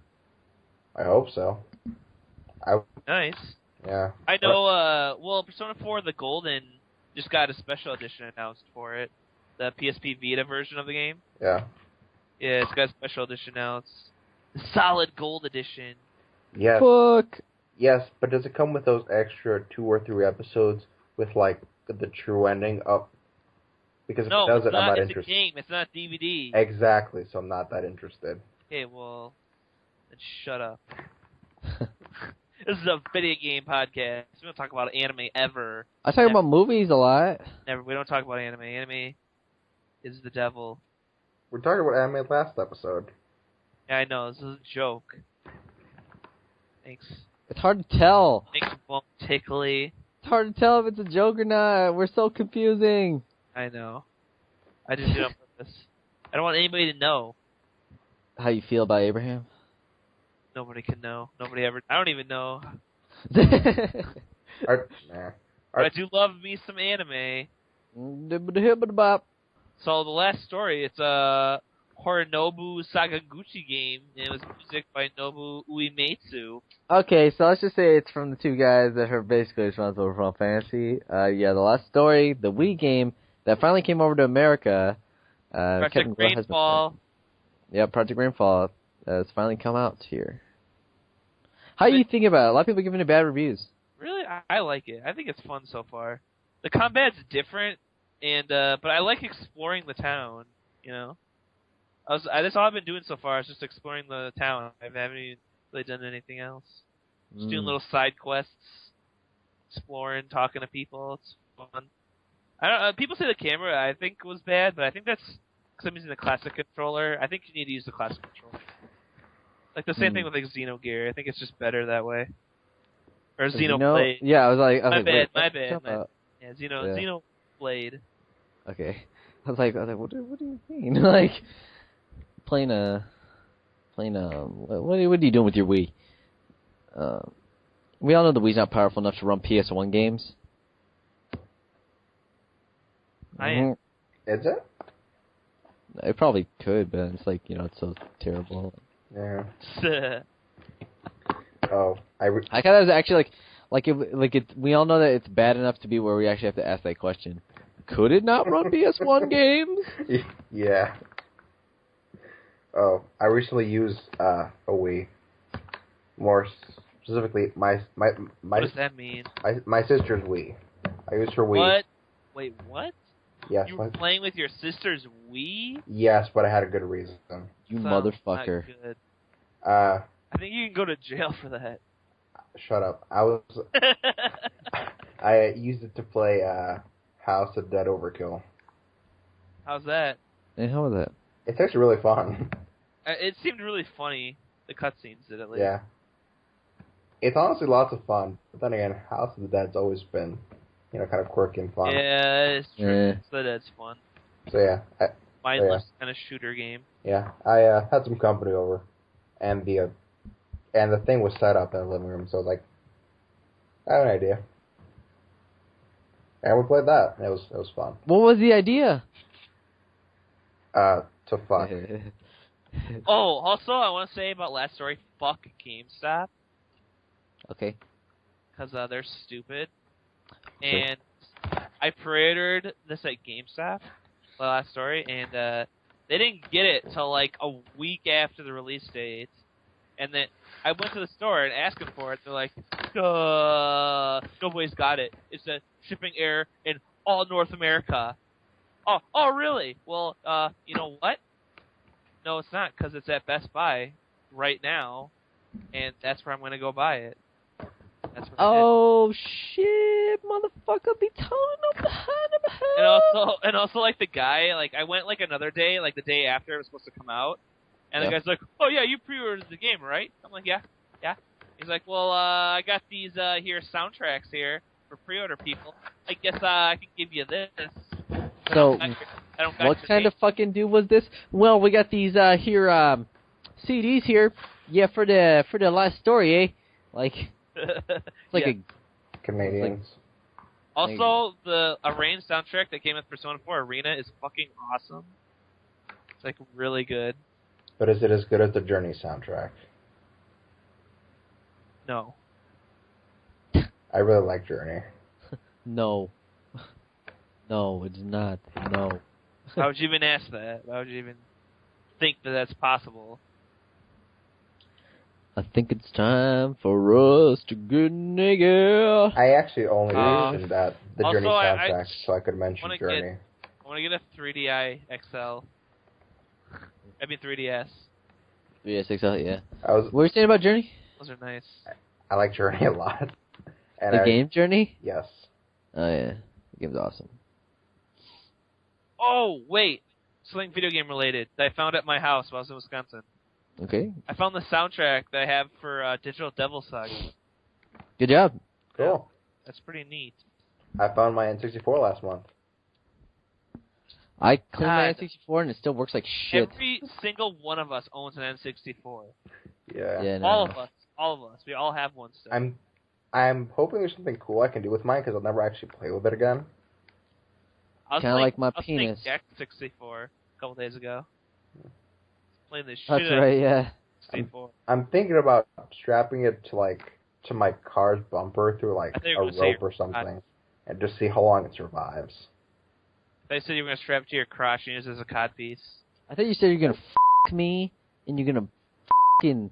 I hope so. Nice. Yeah. I know, well, Persona 4 The Golden just got a special edition announced for it. The PSP Vita version of the game. Yeah. Yeah, it's got a special edition now. It's the Solid Gold Edition. Yes. Fuck. Yes, but does it come with those extra 2 or 3 episodes with, like, the true ending up? Because if it doesn't, I'm not interested. It's a game. It's not DVD. Exactly, so I'm not that interested. Okay, well, then shut up. This is a video game podcast. We don't talk about anime ever. I talk about movies a lot. Never. We don't talk about anime. Anime is the devil. We're talking about anime last episode. Yeah, I know. This is a joke. Thanks. It's hard to tell. Makes a bone tickly. It's hard to tell if it's a joke or not. We're so confusing. I know. I just did it on purpose. I don't want anybody to know. How you feel about Abraham? Nobody can know. Nobody ever. I don't even know. But I do love me some anime. Bop. So the last story, it's a Horinobu Sakaguchi game, and it was music by Nobu Uematsu. Okay, so let's just say it's from the 2 guys that are basically responsible for Final Fantasy. Yeah, the last story, the Wii game that finally came over to America. Project Rainfall. Yeah, Project Rainfall has finally come out here. How do you think about it? A lot of people are giving it bad reviews. Really, I like it. I think it's fun so far. The combat's different, and but I like exploring the town. You know, that's all I've been doing so far is just exploring the town. I haven't even really done anything else. Just doing little side quests, exploring, talking to people. It's fun. I don't. People say the camera I think was bad, but I think that's because I'm using the classic controller. I think you need to use the classic controller. Like the same thing with like Xenogear. I think it's just better that way. Or Xenoblade. Yeah, I was like, my bad. Yeah, Xenoblade. Okay. I was like, what do you mean? Like, what are you doing with your Wii? We all know the Wii's not powerful enough to run PS1 games. I am. Is it? It probably could, but it's like, it's so terrible. Yeah. Oh, I thought it was actually we all know that it's bad enough to be where we actually have to ask that question. Could it not run PS1 games? Yeah. Oh, I recently used a Wii. More specifically, my what does that mean? My sister's Wii. I used her Wii. What Wait, what? Yes, You were playing with your sister's Wii? yes, but I had a good reason. You Sounds motherfucker. not good. Uh, I think you can go to jail for that. shut up. I used it to play House of Dead Overkill. How's that? Hey, how was that? It's actually really fun. It seemed really funny. The cutscenes did at least. Yeah. It's honestly lots of fun. But then again, House of the Dead's always been, kind of quirky and fun. Yeah, it's true. Yeah. So that's fun. So yeah, Mindless kind of shooter game. I had some company over, and the thing was set up in the living room, so I was like, I have an idea, and we played that. And it was fun. What was the idea? To fuck. Oh, also, I want to say about last story, fuck GameStop. Okay. Because they're stupid. And I pre-ordered this at GameStop, the last story, and they didn't get it till like a week after the release date. And then I went to the store and asked them for it. They're like, nobody's got it. It's a shipping error in all North America. Oh, really? Well, you know what? No, it's not, because it's at Best Buy right now, and that's where I'm going to go buy it. That's what I did. Shit, motherfucker, be telling them behind. And also, like, the guy, like, I went, like, another day, like, the day after it was supposed to come out, and the guy's like, oh, yeah, you pre-ordered the game, right? I'm like, yeah. He's like, well, I got these, here, soundtracks here for pre-order people. I guess, I can give you this. So, I don't got what kind of fucking dude was this? Well, we got these CDs here. Yeah, for the last story, eh? Like, it's like a Canadians. Also, the arranged soundtrack that came with Persona 4 Arena is fucking awesome. It's like really good. But is it as good as the Journey soundtrack? No. I really like Journey. No. No, it's not. No. Why would you even ask that? Why would you even think that that's possible? I think it's time for us to get nigga. I actually only mentioned that the Journey also, soundtrack so I could mention Journey. I want to get a 3DI XL. I mean 3DS. 3DS XL, yeah. What were you saying about Journey? Those are nice. I like Journey a lot. And the game Journey? Yes. Oh yeah, the game's awesome. Oh wait, something video game related that I found at my house while I was in Wisconsin. Okay. I found the soundtrack that I have for Digital Devil Saga. Good job. Cool. That's pretty neat. I found my N64 last month. I cleaned my N64 and it still works like shit. Every single one of us owns an N64. Yeah. No. All of us. We all have one still. I'm hoping there's something cool I can do with mine because I'll never actually play with it again. Kind of like my I was penis. playing Jack 64 a couple days ago. Playing this shit That's out right, of yeah. 64. I'm thinking about strapping it to my car's bumper through like I a thouyou were gonna rope or something, and just see how long it survives. They said you were going to strap it to your crotch and use it as a codpiece. I thought you said you're gonna f me and you're gonna fucking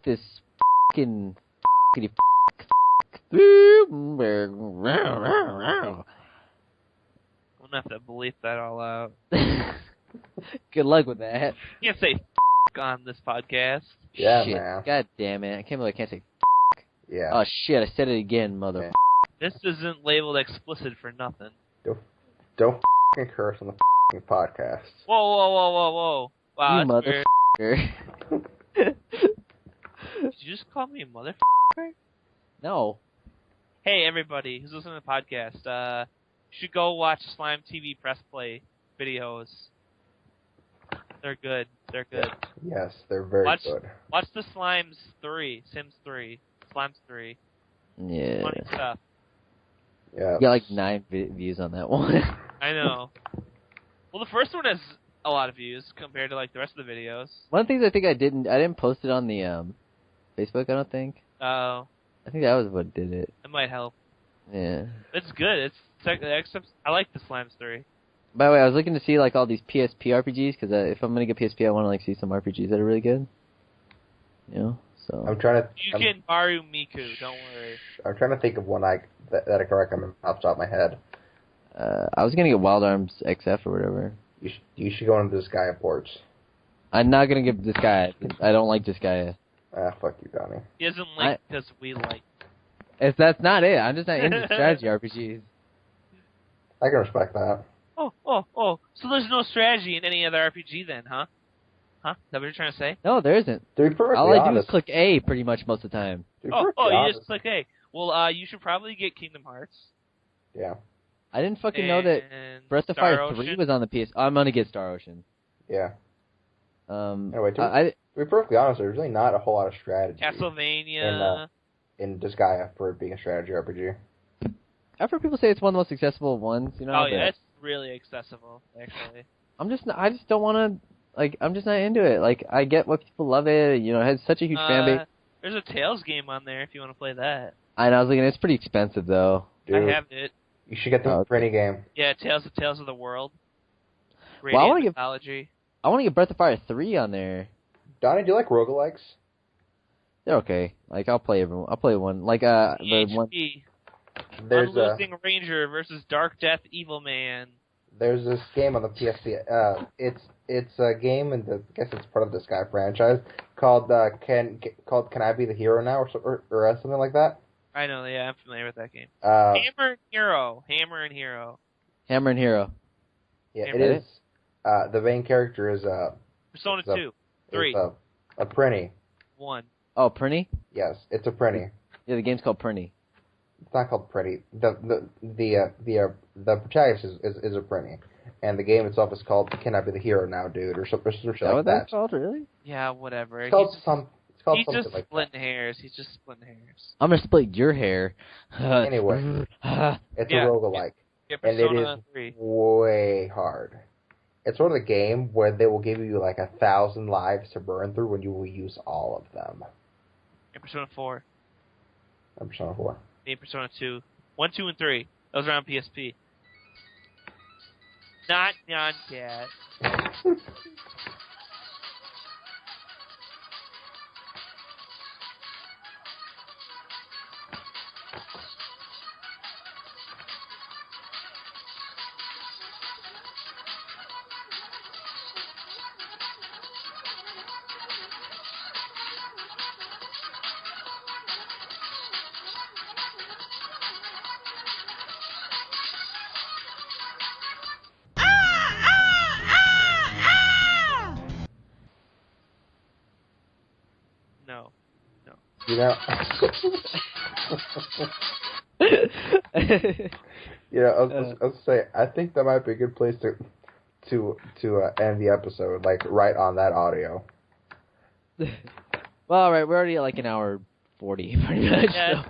this fucking f. I'm going to have to bleep that all out. Good luck with that. You can't say on this podcast. Yeah, shit. man. God damn it. I can't believe I can't say Yeah. Oh shit, I said it again, mother. This isn't labeled explicit for nothing. Don't f***ing curse on the f***ing podcast. Whoa. Wow, You that's weird. motherfucker. Did you just call me a motherfucker? No. Hey, everybody who's listening to the podcast, you should go watch Slime TV Press Play videos. They're good. Yes, they're very good. Watch the Sims 3. Slimes 3. Yeah. Funny stuff. Yeah. You got like 9 views on that one. I know. Well, the first one has a lot of views compared to like the rest of the videos. One of the things I think I didn't post it on the Facebook, I don't think. Oh. I think that was what did it. It might help. Yeah. It's good. I like the Slimes 3. By the way, I was looking to see like all these PSP RPGs because if I'm gonna get PSP, I want to like see some RPGs that are really good. You know, so. I'm trying to. You can Maru Miku. Don't worry. I'm trying to think of one that I can recommend off the top of my head. I was gonna get Wild Arms XF or whatever. You should go into Disgaea ports. I'm not gonna get Disgaea. I don't like Disgaea. Fuck you, Donnie. He doesn't like because we like. If that's not it. I'm just not into strategy RPGs. I can respect that. Oh. So there's no strategy in any other RPG then, huh? Huh? Is that what you're trying to say? No, there isn't. To be perfectly All I do honest, is click A pretty much most of the time. to be You perfectly honest, just click A. Well, you should probably get Kingdom Hearts. Yeah, I didn't fucking know that and Breath of Star Fire 3 Ocean. was on the PS. I'm gonna get Star Ocean. yeah. Anyway, I to be perfectly honest, there's really not a whole lot of strategy Castlevania. in Disgaea for it being a strategy RPG. I've heard people say it's one of the most accessible ones. You know. Oh yeah, but it's really accessible actually. I just don't want to. Like, I'm just not into it. Like, I get what people love it. You know, it has such a huge fan base. There's a Tales game on there if you want to play that. I know. I was looking. It's pretty expensive though. Dude, I have it. you should get the pretty game. Yeah, Tales of the World. Well, I wanna Radiant get- Mythology. I want to get Breath of Fire 3 on there. Donnie, do you like roguelikes? They're okay. Like, I'll play everyone. I'll play one. Like, the one. PHP. There's Unlosing Ranger versus Dark Death Evil Man. There's this game on the PSP. It's a game, and I guess it's part of the Sky franchise called Can I Be the Hero Now or something like that. I know, yeah, I'm familiar with that game. Uh, Hammer and Hero. Hammer and Hero. yeah, Hammer. it is. The main character is Persona It's a- 2. 3. is a Prinny. 1. Oh, Prinny? Yes, it's a Prinny. Yeah, the game's called Prinny. It's not called Prinny. The protagonist is a Prinny, and the game itself is called Can I Be the Hero Now, Dude, or something Is like that what that. that's called, really? Yeah, whatever. It's called He's something just like splitting hairs. He's just splitting hairs. I'm gonna split your hair. Anyway. Ah, that. It's Yeah. a roguelike, Get and it Persona is 3. way hard. It's sort of the game where they will give you like 1,000 lives to burn through when you will use all of them. Get Persona 4. I'm Persona 4. Get Persona 2. 1, 2, and 3. Those are on PSP. Not non-cat. No. You know, I was say I think that might be a good place to end the episode, like right on that audio. Well, alright, we're already at like an hour 40, pretty much. Yeah. So.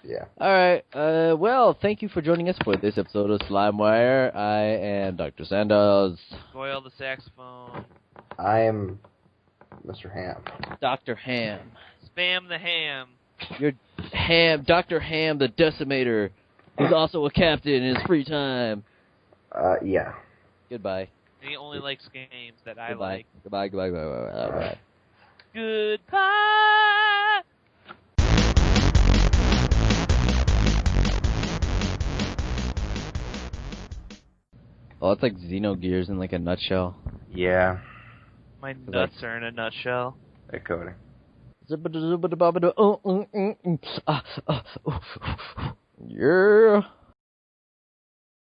Yeah. Alright, well, thank you for joining us for this episode of SlimeWire. I am Dr. Sandoz. Boyle the saxophone. I am Mr. Ham. Dr. Ham. Spam the ham. You're Dr. Ham the Decimator, who's also a captain in his free time. Yeah. Goodbye. He only likes games that I Goodbye. like. Goodbye. Goodbye. Oh, it's like Xenogears in like a nutshell. Yeah. My nuts are in a nutshell. Hey, Cody. Yeah.